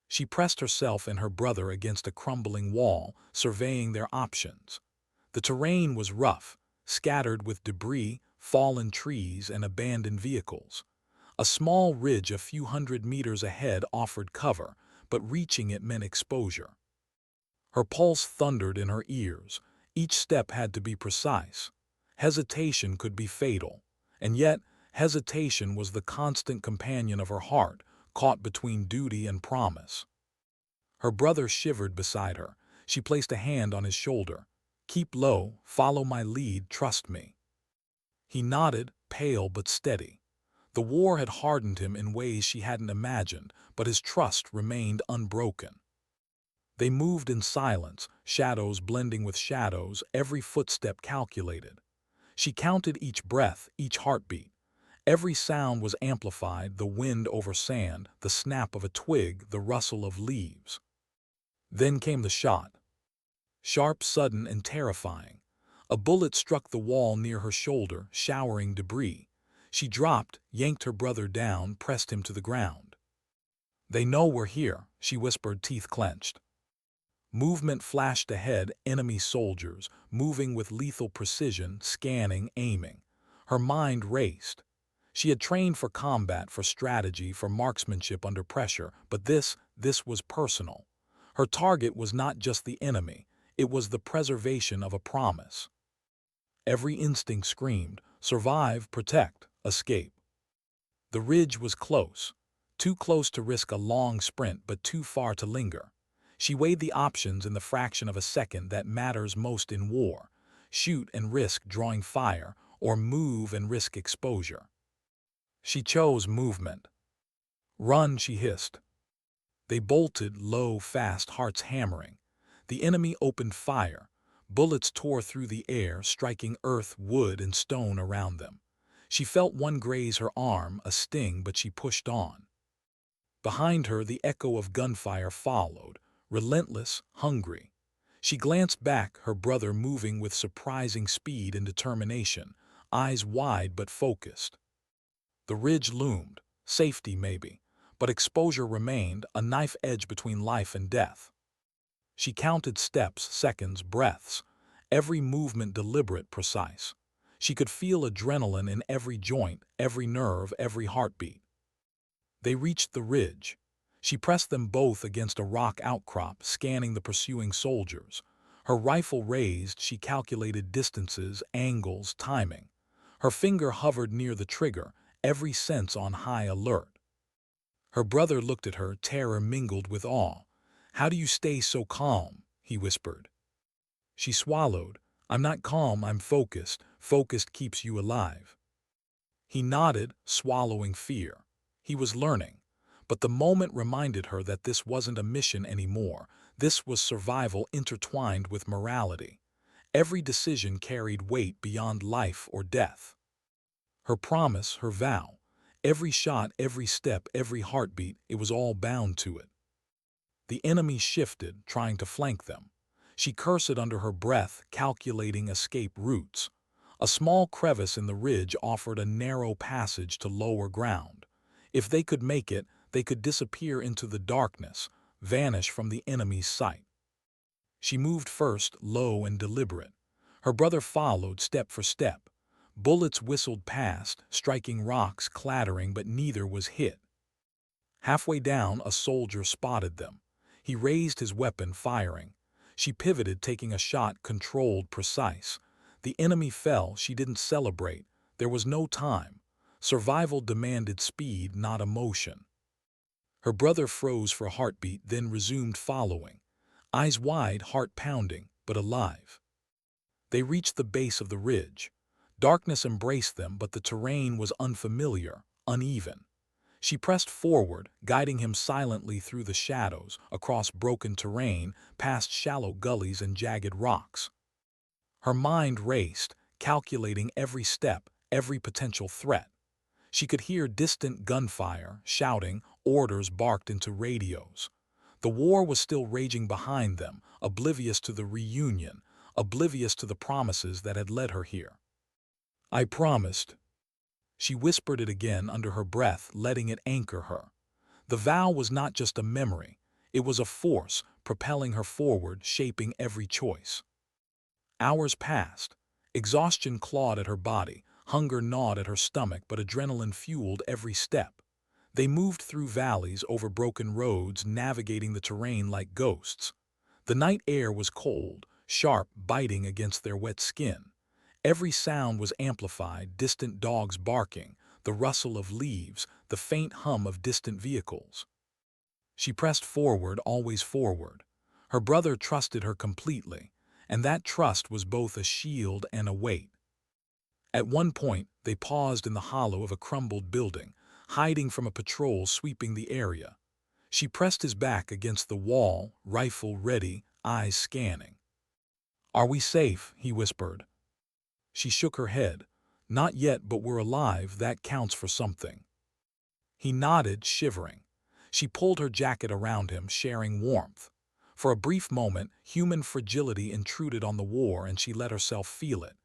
She pressed herself and her brother against a crumbling wall, surveying their options. The terrain was rough, scattered with debris, fallen trees, and abandoned vehicles. A small ridge a few hundred meters ahead offered cover, but reaching it meant exposure. Her pulse thundered in her ears. Each step had to be precise. Hesitation could be fatal. And yet, hesitation was the constant companion of her heart, caught between duty and promise. Her brother shivered beside her. She placed a hand on his shoulder. "Keep low, follow my lead, trust me." He nodded, pale but steady. The war had hardened him in ways she hadn't imagined, but his trust remained unbroken. They moved in silence, shadows blending with shadows, every footstep calculated. She counted each breath, each heartbeat. Every sound was amplified, the wind over sand, the snap of a twig, the rustle of leaves. Then came the shot. Sharp, sudden, and terrifying. A bullet struck the wall near her shoulder, showering debris. She dropped, yanked her brother down, pressed him to the ground. "They know we're here," she whispered, teeth clenched. Movement flashed ahead, enemy soldiers, moving with lethal precision, scanning, aiming. Her mind raced. She had trained for combat, for strategy, for marksmanship under pressure, but this was personal. Her target was not just the enemy, it was the preservation of a promise. Every instinct screamed, survive, protect, escape. The ridge was close, too close to risk a long sprint, but too far to linger. She weighed the options in the fraction of a second that matters most in war: shoot and risk drawing fire, or move and risk exposure. She chose movement. "Run," she hissed. They bolted, low, fast, hearts hammering. The enemy opened fire. Bullets tore through the air, striking earth, wood, and stone around them. She felt one graze her arm, a sting, but she pushed on. Behind her, the echo of gunfire followed, relentless, hungry. She glanced back, her brother moving with surprising speed and determination, eyes wide but focused. The ridge loomed, safety maybe, but exposure remained, a knife edge between life and death. She counted steps, seconds, breaths, every movement deliberate, precise. She could feel adrenaline in every joint, every nerve, every heartbeat. They reached the ridge. She pressed them both against a rock outcrop, scanning the pursuing soldiers. Her rifle raised, she calculated distances, angles, timing. Her finger hovered near the trigger, every sense on high alert. Her brother looked at her, terror mingled with awe. "How do you stay so calm?" he whispered. She swallowed. "I'm not calm, I'm focused. Focused keeps you alive." He nodded, swallowing fear. He was learning. But the moment reminded her that this wasn't a mission anymore. This was survival intertwined with morality. Every decision carried weight beyond life or death. Her promise, her vow. Every shot, every step, every heartbeat, it was all bound to it. The enemy shifted, trying to flank them. She cursed under her breath, calculating escape routes. A small crevice in the ridge offered a narrow passage to lower ground. If they could make it, they could disappear into the darkness, vanish from the enemy's sight. She moved first, low and deliberate. Her brother followed, step for step. Bullets whistled past, striking rocks, clattering, but neither was hit. Halfway down, a soldier spotted them. He raised his weapon, firing. She pivoted, taking a shot, controlled, precise. The enemy fell. She didn't celebrate. There was no time. Survival demanded speed, not emotion. Her brother froze for a heartbeat, then resumed following. Eyes wide, heart pounding, but alive. They reached the base of the ridge. Darkness embraced them, but the terrain was unfamiliar, uneven. She pressed forward, guiding him silently through the shadows, across broken terrain, past shallow gullies and jagged rocks. Her mind raced, calculating every step, every potential threat. She could hear distant gunfire, shouting, orders barked into radios. The war was still raging behind them, oblivious to the reunion, oblivious to the promises that had led her here. "I promised." She whispered it again under her breath, letting it anchor her. The vow was not just a memory. It was a force, propelling her forward, shaping every choice. Hours passed. Exhaustion clawed at her body, hunger gnawed at her stomach, but adrenaline fueled every step. They moved through valleys, over broken roads, navigating the terrain like ghosts. The night air was cold, sharp, biting against their wet skin. Every sound was amplified, distant dogs barking, the rustle of leaves, the faint hum of distant vehicles. She pressed forward, always forward. Her brother trusted her completely, and that trust was both a shield and a weight. At one point, they paused in the hollow of a crumbled building, hiding from a patrol sweeping the area. She pressed his back against the wall, rifle ready, eyes scanning. "Are we safe?" he whispered. She shook her head. "Not yet, but we're alive. That counts for something." He nodded, shivering. She pulled her jacket around him, sharing warmth. For a brief moment, human fragility intruded on the war, and she let herself feel it.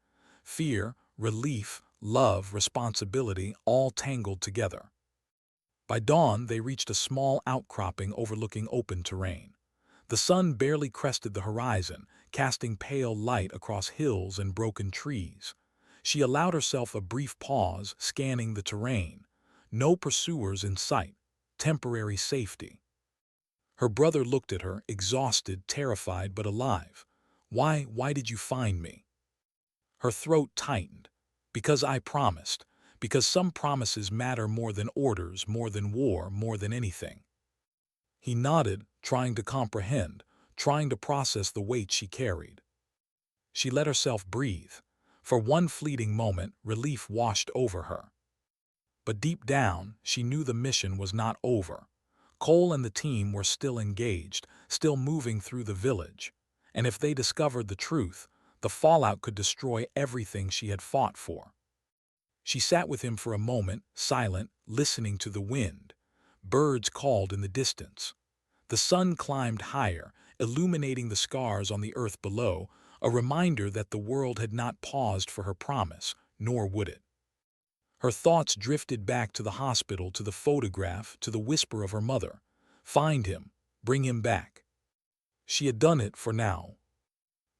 Fear, relief, love, responsibility, all tangled together. By dawn, they reached a small outcropping overlooking open terrain. The sun barely crested the horizon, casting pale light across hills and broken trees. She allowed herself a brief pause, scanning the terrain. No pursuers in sight. Temporary safety. Her brother looked at her, exhausted, terrified, but alive. Why did you find me?" Her throat tightened. "Because I promised. Because some promises matter more than orders, more than war, more than anything." He nodded, trying to comprehend, trying to process the weight she carried. She let herself breathe. For one fleeting moment, relief washed over her. But deep down, she knew the mission was not over. Cole and the team were still engaged, still moving through the village. And if they discovered the truth, the fallout could destroy everything she had fought for. She sat with him for a moment, silent, listening to the wind. Birds called in the distance. The sun climbed higher, illuminating the scars on the earth below, a reminder that the world had not paused for her promise, nor would it. Her thoughts drifted back to the hospital, to the photograph, to the whisper of her mother. Find him, bring him back. She had done it for now.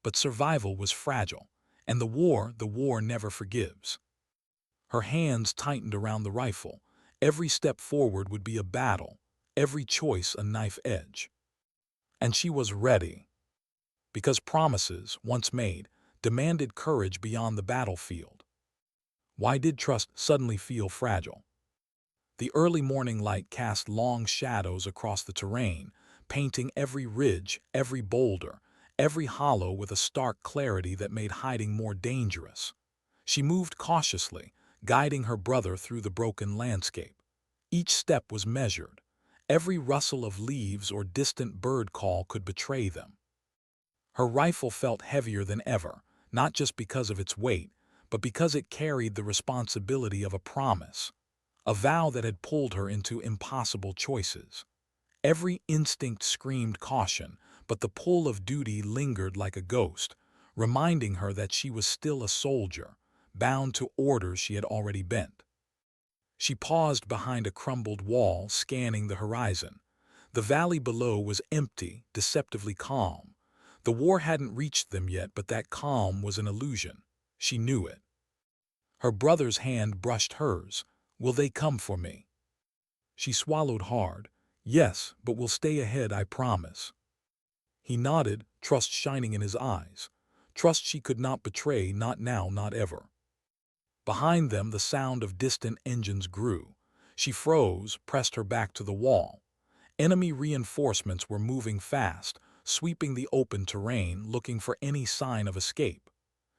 But survival was fragile, and the war never forgives. Her hands tightened around the rifle. Every step forward would be a battle, every choice a knife edge. And she was ready. Because promises, once made, demanded courage beyond the battlefield. Why did trust suddenly feel fragile? The early morning light cast long shadows across the terrain, painting every ridge, every boulder, every hollow with a stark clarity that made hiding more dangerous. She moved cautiously, guiding her brother through the broken landscape. Each step was measured. Every rustle of leaves or distant bird call could betray them. Her rifle felt heavier than ever, not just because of its weight, but because it carried the responsibility of a promise, a vow that had pulled her into impossible choices. Every instinct screamed caution, but the pull of duty lingered like a ghost, reminding her that she was still a soldier, bound to orders she had already bent. She paused behind a crumbled wall, scanning the horizon. The valley below was empty, deceptively calm. The war hadn't reached them yet, but that calm was an illusion. She knew it. Her brother's hand brushed hers. "Will they come for me?" She swallowed hard. "Yes, but we'll stay ahead, I promise." He nodded, trust shining in his eyes. Trust she could not betray, not now, not ever. Behind them, the sound of distant engines grew. She froze, pressed her back to the wall. Enemy reinforcements were moving fast, sweeping the open terrain, looking for any sign of escape.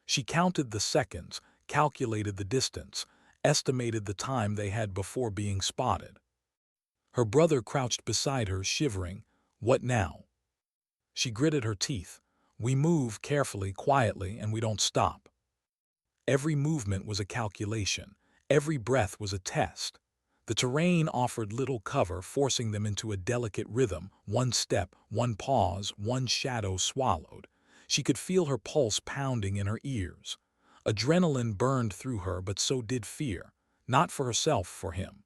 She counted the seconds, calculated the distance, estimated the time they had before being spotted. Her brother crouched beside her, shivering. What now? She gritted her teeth. We move carefully, quietly, and we don't stop. Every movement was a calculation. Every breath was a test. The terrain offered little cover, forcing them into a delicate rhythm, one step, one pause, one shadow swallowed. She could feel her pulse pounding in her ears. Adrenaline burned through her, but so did fear, not for herself, for him.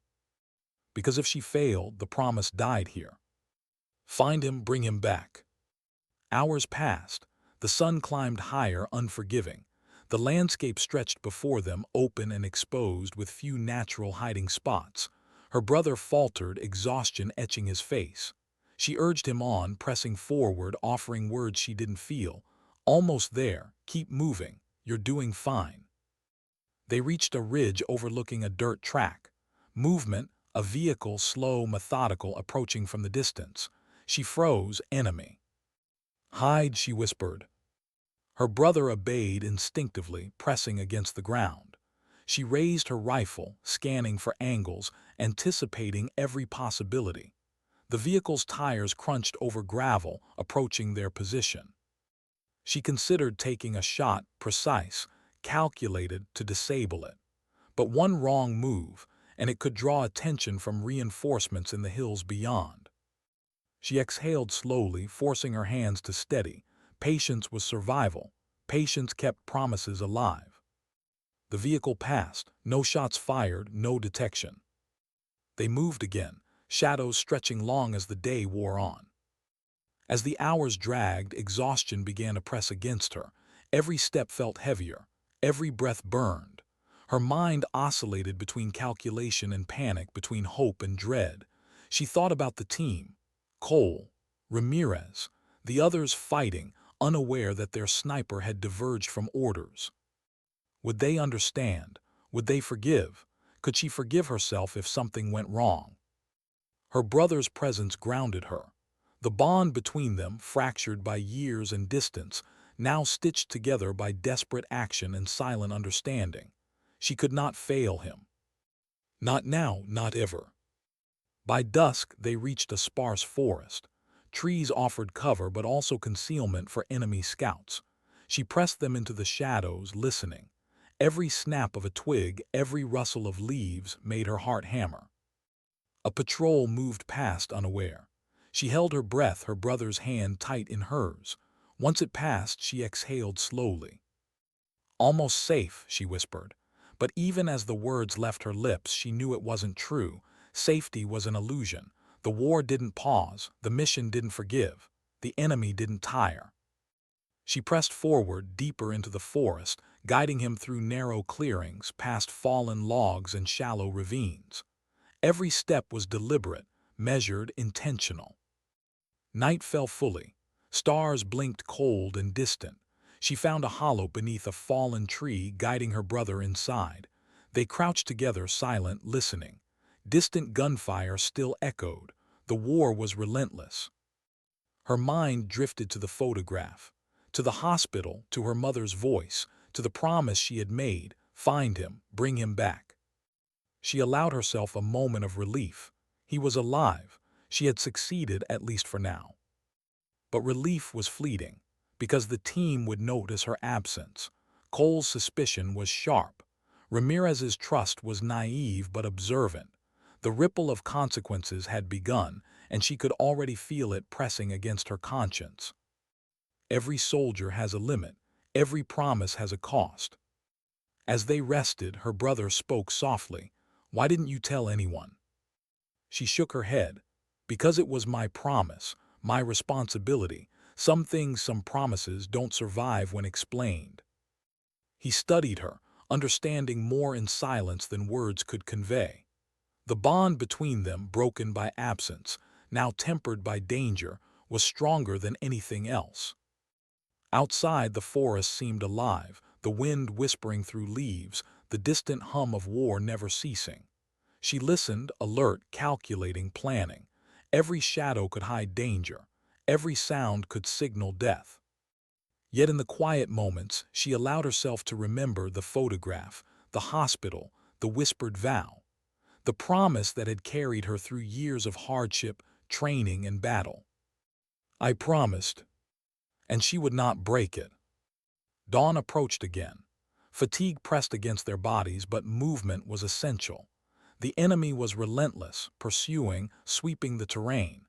Because if she failed, the promise died here. Find him, bring him back. Hours passed. The sun climbed higher, unforgiving. The landscape stretched before them, open and exposed, with few natural hiding spots. Her brother faltered, exhaustion etching his face. She urged him on, pressing forward, offering words she didn't feel. Almost there. Keep moving. You're doing fine. They reached a ridge overlooking a dirt track. Movement, a vehicle, slow, methodical, approaching from the distance. She froze. Enemy. Hide, she whispered. Her brother obeyed instinctively, pressing against the ground. She raised her rifle, scanning for angles, anticipating every possibility. The vehicle's tires crunched over gravel, approaching their position. She considered taking a shot, precise, calculated to disable it. But one wrong move, and it could draw attention from reinforcements in the hills beyond. She exhaled slowly, forcing her hands to steady. Patience was survival. Patience kept promises alive. The vehicle passed, no shots fired, no detection. They moved again, shadows stretching long as the day wore on. As the hours dragged, exhaustion began to press against her. Every step felt heavier, every breath burned. Her mind oscillated between calculation and panic, between hope and dread. She thought about the team, Cole, Ramirez, the others fighting, unaware that their sniper had diverged from orders. Would they understand? Would they forgive? Could she forgive herself if something went wrong? Her brother's presence grounded her. The bond between them, fractured by years and distance, now stitched together by desperate action and silent understanding. She could not fail him. Not now, not ever. By dusk, they reached a sparse forest. Trees offered cover but also concealment for enemy scouts. She pressed them into the shadows, listening. Every snap of a twig, every rustle of leaves made her heart hammer. A patrol moved past unaware. She held her breath, her brother's hand tight in hers. Once it passed, she exhaled slowly. "Almost safe," she whispered. But even as the words left her lips, she knew it wasn't true. Safety was an illusion. The war didn't pause, the mission didn't forgive, the enemy didn't tire. She pressed forward, deeper into the forest, guiding him through narrow clearings, past fallen logs and shallow ravines. Every step was deliberate, measured, intentional. Night fell fully. Stars blinked cold and distant. She found a hollow beneath a fallen tree, guiding her brother inside. They crouched together, silent, listening. Distant gunfire still echoed. The war was relentless. Her mind drifted to the photograph, to the hospital, to her mother's voice, to the promise she had made: find him, bring him back. She allowed herself a moment of relief. He was alive. She had succeeded, at least for now. But relief was fleeting, because the team would notice her absence. Cole's suspicion was sharp. Ramirez's trust was naive but observant. The ripple of consequences had begun, and she could already feel it pressing against her conscience. Every soldier has a limit. Every promise has a cost. As they rested, her brother spoke softly. "Why didn't you tell anyone?" She shook her head. "Because it was my promise, my responsibility. Some things, some promises don't survive when explained." He studied her, understanding more in silence than words could convey. The bond between them, broken by absence, now tempered by danger, was stronger than anything else. Outside, the forest seemed alive, the wind whispering through leaves, the distant hum of war never ceasing. She listened, alert, calculating, planning. Every shadow could hide danger. Every sound could signal death. Yet in the quiet moments, she allowed herself to remember the photograph, the hospital, the whispered vow, the promise that had carried her through years of hardship, training, and battle. "I promised," and she would not break it. Dawn approached again. Fatigue pressed against their bodies, but movement was essential. The enemy was relentless, pursuing, sweeping the terrain.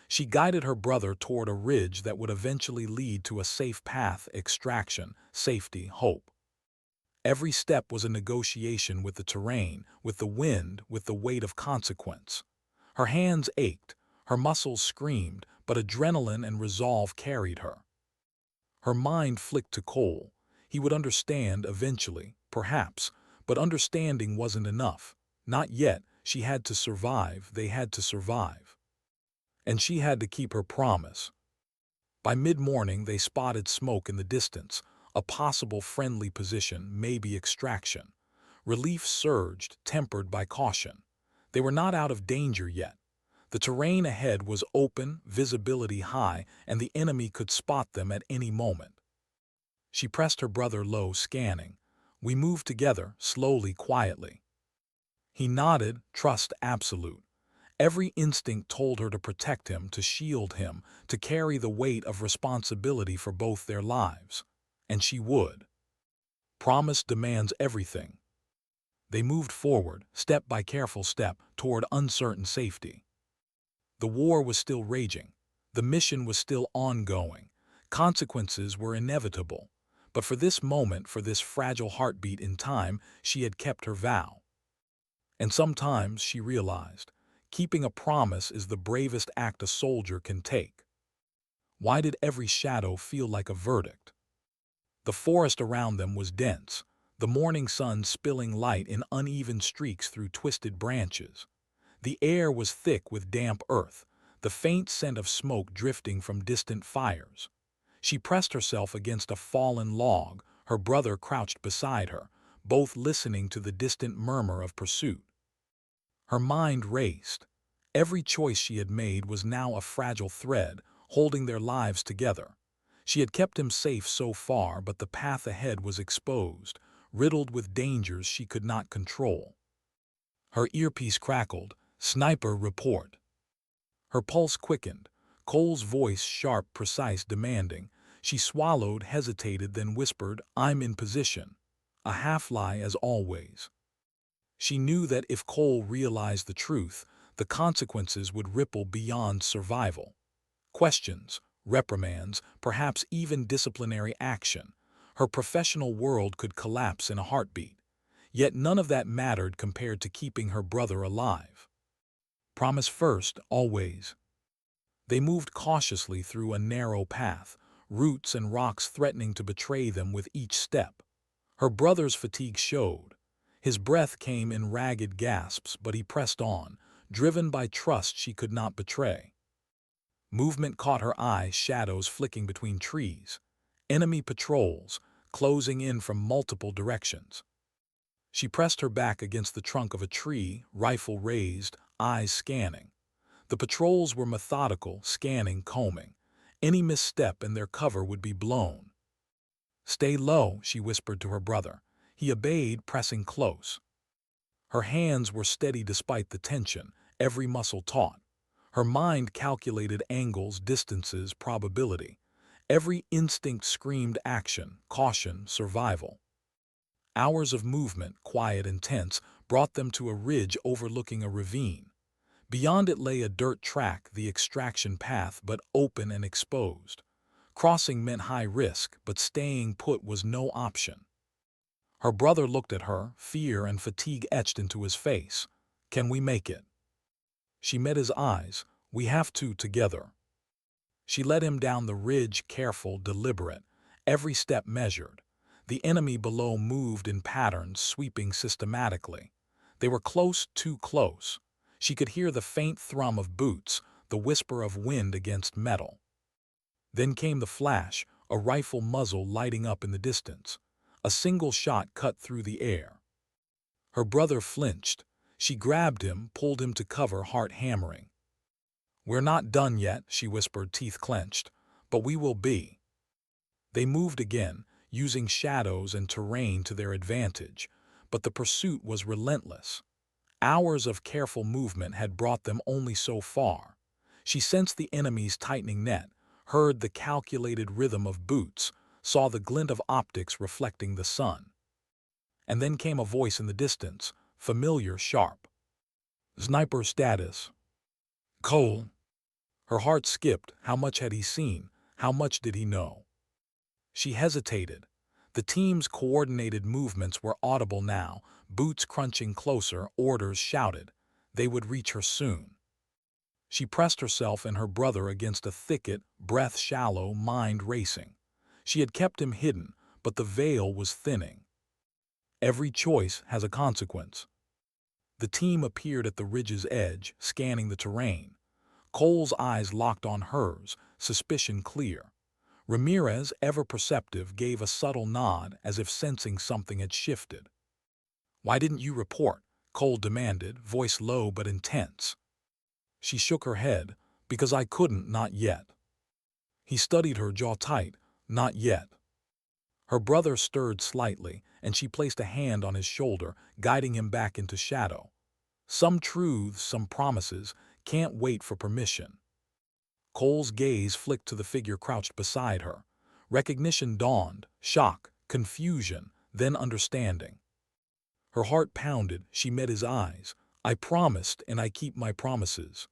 She guided her brother toward a ridge that would eventually lead to a safe path: extraction, safety, hope. Every step was a negotiation with the terrain, with the wind, with the weight of consequence. Her hands ached, her muscles screamed, but adrenaline and resolve carried her. Her mind flicked to Cole. He would understand eventually, perhaps, but understanding wasn't enough. Not yet. She had to survive. They had to survive. And she had to keep her promise. By mid-morning, they spotted smoke in the distance, a possible friendly position, maybe extraction. Relief surged, tempered by caution. They were not out of danger yet. The terrain ahead was open, visibility high, and the enemy could spot them at any moment. She pressed her brother low, scanning. "We moved together, slowly, quietly." He nodded, trust absolute. Every instinct told her to protect him, to shield him, to carry the weight of responsibility for both their lives. And she would. Promise demands everything. They moved forward, step by careful step, toward uncertain safety. The war was still raging. The mission was still ongoing. Consequences were inevitable. But for this moment, for this fragile heartbeat in time, she had kept her vow. And sometimes, she realized, Keeping a promise is the bravest act a soldier can take. Why did every shadow feel like a verdict? The forest around them was dense, the morning sun spilling light in uneven streaks through twisted branches. The air was thick with damp earth, the faint scent of smoke drifting from distant fires. She pressed herself against a fallen log, her brother crouched beside her, both listening to the distant murmur of pursuit. Her mind raced. Every choice she had made was now a fragile thread, holding their lives together. She had kept him safe so far, but the path ahead was exposed, riddled with dangers she could not control. Her earpiece crackled. "Sniper report." Her pulse quickened, Cole's voice sharp, precise, demanding. She swallowed, hesitated, then whispered, "I'm in position." A half-lie as always. She knew that if Cole realized the truth, the consequences would ripple beyond survival. Questions, reprimands, perhaps even disciplinary action. Her professional world could collapse in a heartbeat. Yet none of that mattered compared to keeping her brother alive. Promise first, always. They moved cautiously through a narrow path, roots and rocks threatening to betray them with each step. Her brother's fatigue showed. His breath came in ragged gasps, but he pressed on, driven by trust she could not betray. Movement caught her eye, shadows flicking between trees. Enemy patrols, closing in from multiple directions. She pressed her back against the trunk of a tree, rifle raised, eyes scanning. The patrols were methodical, scanning, combing. Any misstep and their cover would be blown. "Stay low," she whispered to her brother. He obeyed, pressing close. Her hands were steady despite the tension, every muscle taut. Her mind calculated angles, distances, probability. Every instinct screamed action, caution, survival. Hours of movement, quiet and tense, brought them to a ridge overlooking a ravine. Beyond it lay a dirt track, the extraction path, but open and exposed. Crossing meant high risk, but staying put was no option. Her brother looked at her, fear and fatigue etched into his face. "Can we make it?" She met his eyes. "We have to together." She led him down the ridge, careful, deliberate, every step measured. The enemy below moved in patterns, sweeping systematically. They were close, too close. She could hear the faint thrum of boots, the whisper of wind against metal. Then came the flash, a rifle muzzle lighting up in the distance. A single shot cut through the air. Her brother flinched. She grabbed him, pulled him to cover, heart hammering. "We're not done yet," she whispered, teeth clenched. "But we will be." They moved again, using shadows and terrain to their advantage, but the pursuit was relentless. Hours of careful movement had brought them only so far. She sensed the enemy's tightening net, heard the calculated rhythm of boots, saw the glint of optics reflecting the sun. And then came a voice in the distance, familiar, sharp. "Sniper status." "Cole." Her heart skipped. How much had he seen? How much did he know? She hesitated. The team's coordinated movements were audible now, boots crunching closer, orders shouted. They would reach her soon. She pressed herself and her brother against a thicket, breath shallow, mind racing. She had kept him hidden, but the veil was thinning. Every choice has a consequence. The team appeared at the ridge's edge, scanning the terrain. Cole's eyes locked on hers, suspicion clear. Ramirez, ever perceptive, gave a subtle nod as if sensing something had shifted. "Why didn't you report?" Cole demanded, voice low but intense. She shook her head. "Because I couldn't, not yet." He studied her, jaw tight. "Not yet." Her brother stirred slightly, and she placed a hand on his shoulder, guiding him back into shadow. Some truths, some promises, can't wait for permission. Cole's gaze flicked to the figure crouched beside her. Recognition dawned, shock, confusion, then understanding. Her heart pounded. She met his eyes. "I promised, and I keep my promises."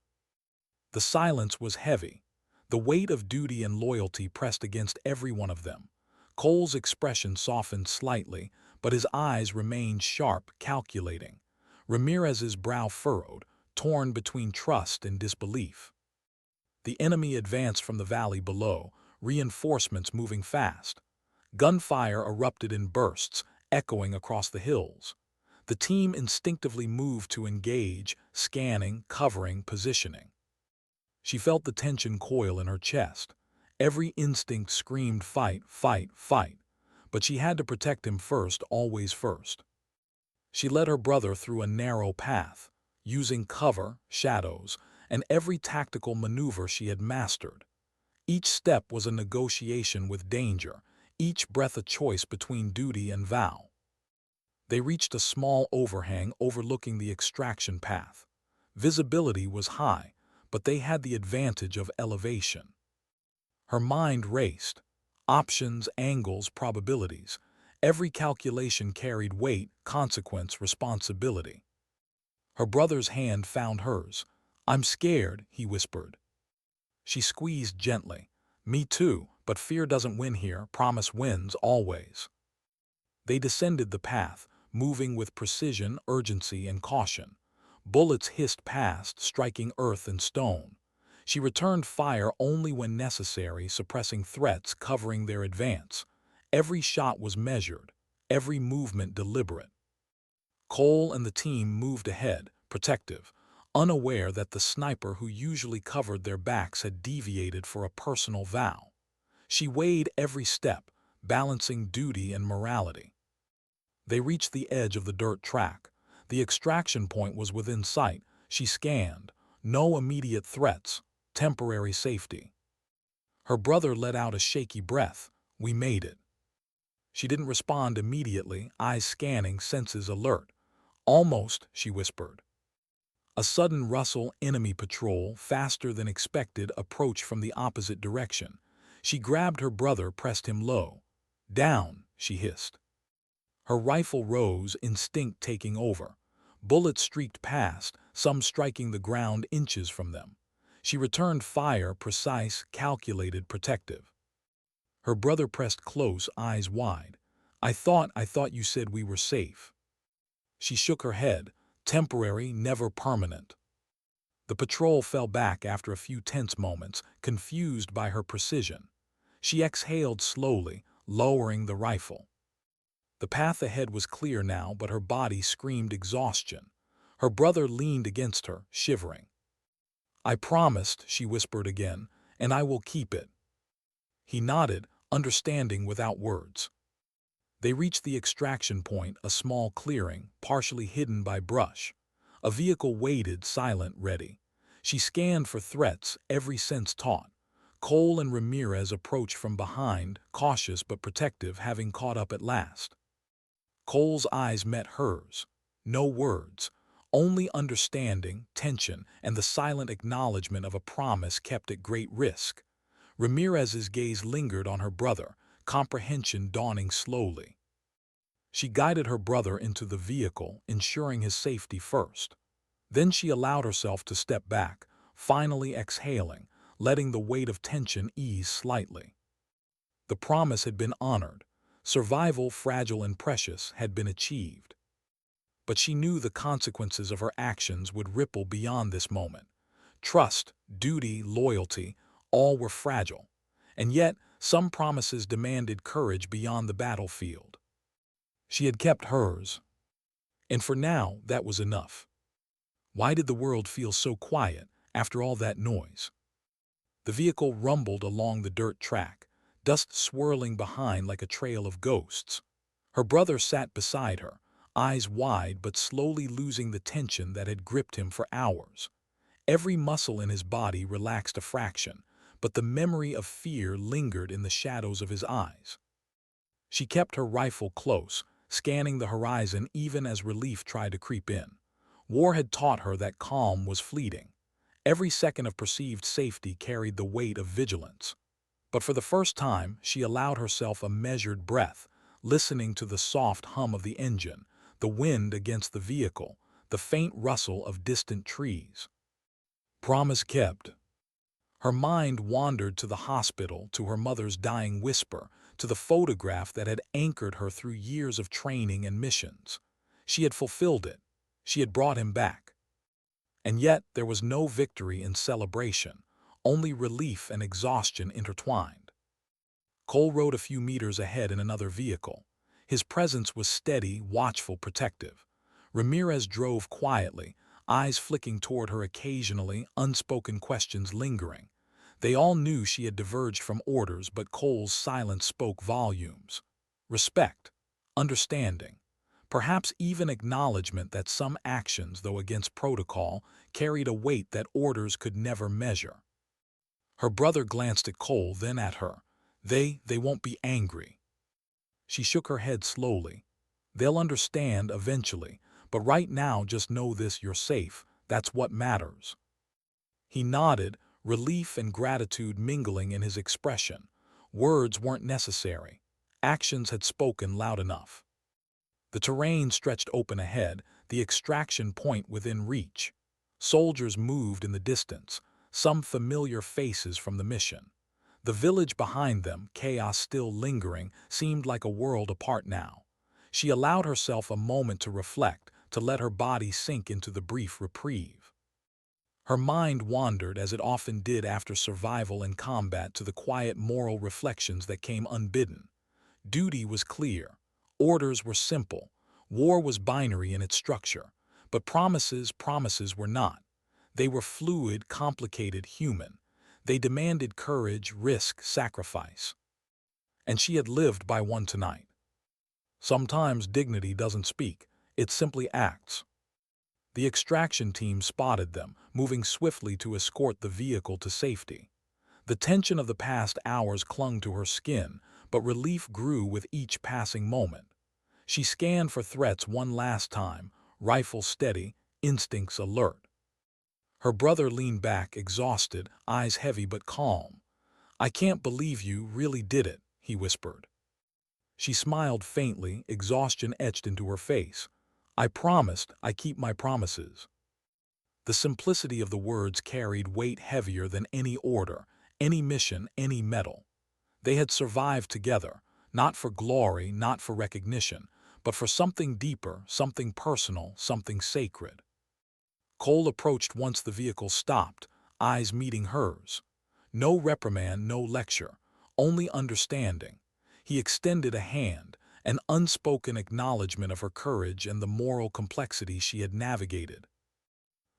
The silence was heavy. The weight of duty and loyalty pressed against every one of them. Cole's expression softened slightly, but his eyes remained sharp, calculating. Ramirez's brow furrowed. torn between trust and disbelief. The enemy advanced from the valley below, reinforcements moving fast. Gunfire erupted in bursts, echoing across the hills. The team instinctively moved to engage, scanning, covering, positioning. She felt the tension coil in her chest. Every instinct screamed fight, fight, fight. But she had to protect him first, always first. She led her brother through a narrow path, using cover, shadows, and every tactical maneuver she had mastered. Each step was a negotiation with danger, each breath a choice between duty and vow. They reached a small overhang overlooking the extraction path. Visibility was high, but they had the advantage of elevation. Her mind raced. Options, angles, probabilities. Every calculation carried weight, consequence, responsibility. Her brother's hand found hers. "I'm scared," he whispered. She squeezed gently. "Me too, but fear doesn't win here, promise wins, always." They descended the path, moving with precision, urgency, and caution. Bullets hissed past, striking earth and stone. She returned fire only when necessary, suppressing threats, covering their advance. Every shot was measured, every movement deliberate. Cole and the team moved ahead, protective, unaware that the sniper who usually covered their backs had deviated for a personal vow. She weighed every step, balancing duty and morality. They reached the edge of the dirt track. The extraction point was within sight. She scanned. No immediate threats, temporary safety. Her brother let out a shaky breath. "We made it." She didn't respond immediately, eyes scanning, senses alert. "Almost," she whispered. A sudden rustle, enemy patrol, faster than expected, approached from the opposite direction. She grabbed her brother, pressed him low. "Down," she hissed. Her rifle rose, instinct taking over. Bullets streaked past, some striking the ground inches from them. She returned fire, precise, calculated, protective. Her brother pressed close, eyes wide. I thought you said we were safe." She shook her head. "Temporary, never permanent." The patrol fell back after a few tense moments, confused by her precision. She exhaled slowly, lowering the rifle. The path ahead was clear now, but her body screamed exhaustion. Her brother leaned against her, shivering. "I promised," she whispered again, "and I will keep it." He nodded, understanding without words. They reached the extraction point, a small clearing, partially hidden by brush. A vehicle waited, silent, ready. She scanned for threats, every sense taut. Cole and Ramirez approached from behind, cautious but protective, having caught up at last. Cole's eyes met hers. No words, only understanding, tension, and the silent acknowledgement of a promise kept at great risk. Ramirez's gaze lingered on her brother, comprehension dawning slowly. She guided her brother into the vehicle, ensuring his safety first. Then she allowed herself to step back, finally exhaling, letting the weight of tension ease slightly. The promise had been honored. Survival, fragile and precious, had been achieved. But she knew the consequences of her actions would ripple beyond this moment. Trust, duty, loyalty, all were fragile. And yet, some promises demanded courage beyond the battlefield. She had kept hers. And for now, that was enough. Why did the world feel so quiet after all that noise? The vehicle rumbled along the dirt track, dust swirling behind like a trail of ghosts. Her brother sat beside her, eyes wide but slowly losing the tension that had gripped him for hours. Every muscle in his body relaxed a fraction, but the memory of fear lingered in the shadows of his eyes. She kept her rifle close, scanning the horizon even as relief tried to creep in. War had taught her that calm was fleeting. Every second of perceived safety carried the weight of vigilance. But for the first time, she allowed herself a measured breath, listening to the soft hum of the engine, the wind against the vehicle, the faint rustle of distant trees. Promise kept. Her mind wandered to the hospital, to her mother's dying whisper, to the photograph that had anchored her through years of training and missions. She had fulfilled it. She had brought him back. And yet there was no victory in celebration, only relief and exhaustion intertwined. Cole rode a few meters ahead in another vehicle. His presence was steady, watchful, protective. Ramirez drove quietly, eyes flicking toward her occasionally, unspoken questions lingering. They all knew she had diverged from orders, but Cole's silence spoke volumes. Respect, understanding, perhaps even acknowledgement that some actions, though against protocol, carried a weight that orders could never measure. Her brother glanced at Cole, then at her. They won't be angry. She shook her head slowly. They'll understand eventually, but right now just know this: you're safe. That's what matters. He nodded, relief and gratitude mingling in his expression. Words weren't necessary. Actions had spoken loud enough. The terrain stretched open ahead, the extraction point within reach. Soldiers moved in the distance, some familiar faces from the mission. The village behind them, chaos still lingering, seemed like a world apart now. She allowed herself a moment to reflect, to let her body sink into the brief reprieve. Her mind wandered, as it often did after survival and combat, to the quiet moral reflections that came unbidden. Duty was clear. Orders were simple. War was binary in its structure. But promises were not. They were fluid, complicated, human. They demanded courage, risk, sacrifice. And she had lived by one tonight. Sometimes dignity doesn't speak. It simply acts. The extraction team spotted them, moving swiftly to escort the vehicle to safety. The tension of the past hours clung to her skin, but relief grew with each passing moment. She scanned for threats one last time, rifle steady, instincts alert. Her brother leaned back, exhausted, eyes heavy but calm. "I can't believe you really did it," he whispered. She smiled faintly, exhaustion etched into her face. "I promised, I keep my promises." The simplicity of the words carried weight heavier than any order, any mission, any medal. They had survived together, not for glory, not for recognition, but for something deeper, something personal, something sacred. Cole approached once the vehicle stopped, eyes meeting hers. No reprimand, no lecture, only understanding. He extended a hand, an unspoken acknowledgement of her courage and the moral complexity she had navigated.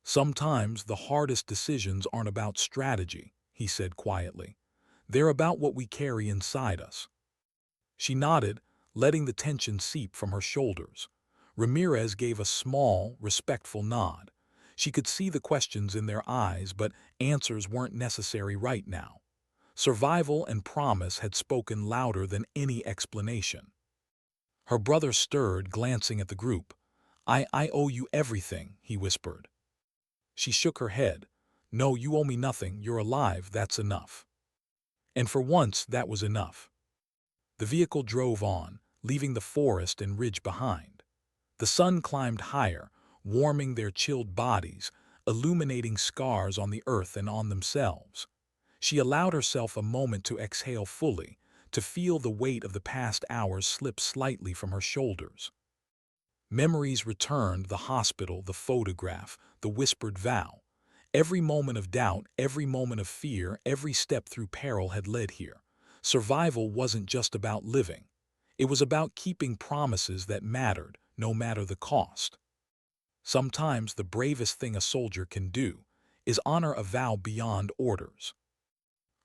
"Sometimes the hardest decisions aren't about strategy," he said quietly. "They're about what we carry inside us." She nodded, letting the tension seep from her shoulders. Ramirez gave a small, respectful nod. She could see the questions in their eyes, but answers weren't necessary right now. Survival and promise had spoken louder than any explanation. Her brother stirred, glancing at the group. I owe you everything," he whispered. She shook her head. "No, you owe me nothing. You're alive, that's enough." And for once, that was enough. The vehicle drove on, leaving the forest and ridge behind. The sun climbed higher, warming their chilled bodies, illuminating scars on the earth and on themselves. She allowed herself a moment to exhale fully, to feel the weight of the past hours slip slightly from her shoulders. Memories returned: the hospital, the photograph, the whispered vow. Every moment of doubt, every moment of fear, every step through peril had led here. Survival wasn't just about living. It was about keeping promises that mattered, no matter the cost. Sometimes the bravest thing a soldier can do is honor a vow beyond orders.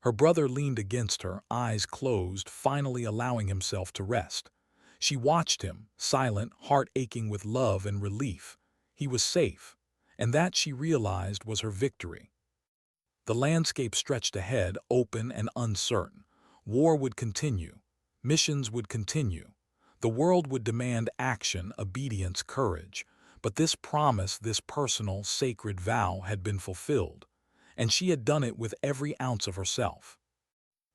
Her brother leaned against her, eyes closed, finally allowing himself to rest. She watched him, silent, heart aching with love and relief. He was safe, and that, she realized, was her victory. The landscape stretched ahead, open and uncertain. War would continue. Missions would continue. The world would demand action, obedience, courage. But this promise, this personal, sacred vow had been fulfilled, and she had done it with every ounce of herself.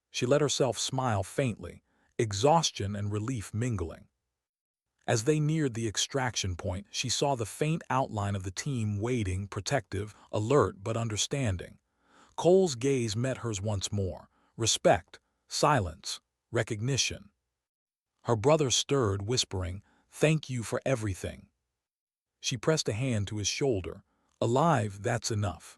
She let herself smile faintly, exhaustion and relief mingling. As they neared the extraction point, she saw the faint outline of the team waiting, protective, alert but understanding. Cole's gaze met hers once more. Respect, silence, recognition. Her brother stirred, whispering, "Thank you for everything." She pressed a hand to his shoulder. Alive, that's enough.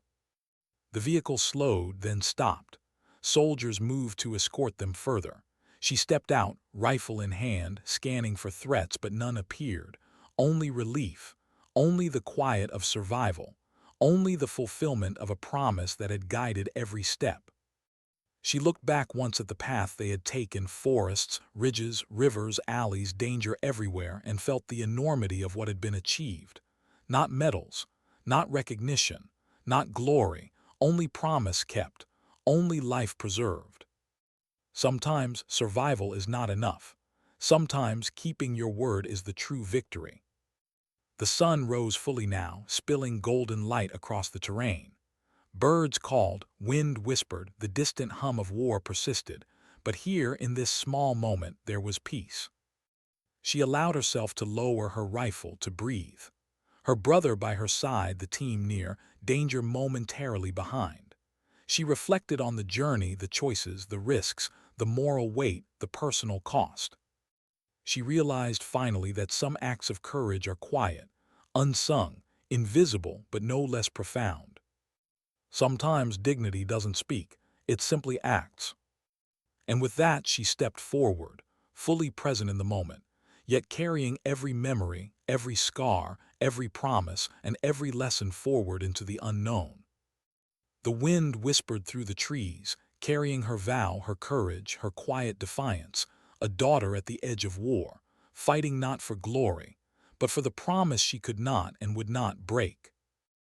The vehicle slowed, then stopped. Soldiers moved to escort them further. She stepped out, rifle in hand, scanning for threats, but none appeared. Only relief, only the quiet of survival, only the fulfillment of a promise that had guided every step. She looked back once at the path they had taken, forests, ridges, rivers, alleys, danger everywhere, and felt the enormity of what had been achieved. Not medals, not recognition, not glory, only promise kept, only life preserved. Sometimes survival is not enough. Sometimes keeping your word is the true victory. The sun rose fully now, spilling golden light across the terrain. Birds called, wind whispered, the distant hum of war persisted, but here in this small moment there was peace. She allowed herself to lower her rifle, to breathe. Her brother by her side, the team near, danger momentarily behind. She reflected on the journey, the choices, the risks, the moral weight, the personal cost. She realized finally that some acts of courage are quiet, unsung, invisible, but no less profound. Sometimes dignity doesn't speak, it simply acts. And with that she stepped forward, fully present in the moment, yet carrying every memory, every scar, every promise, and every lesson forward into the unknown. The wind whispered through the trees, carrying her vow, her courage, her quiet defiance, a daughter at the edge of war, fighting not for glory, but for the promise she could not and would not break.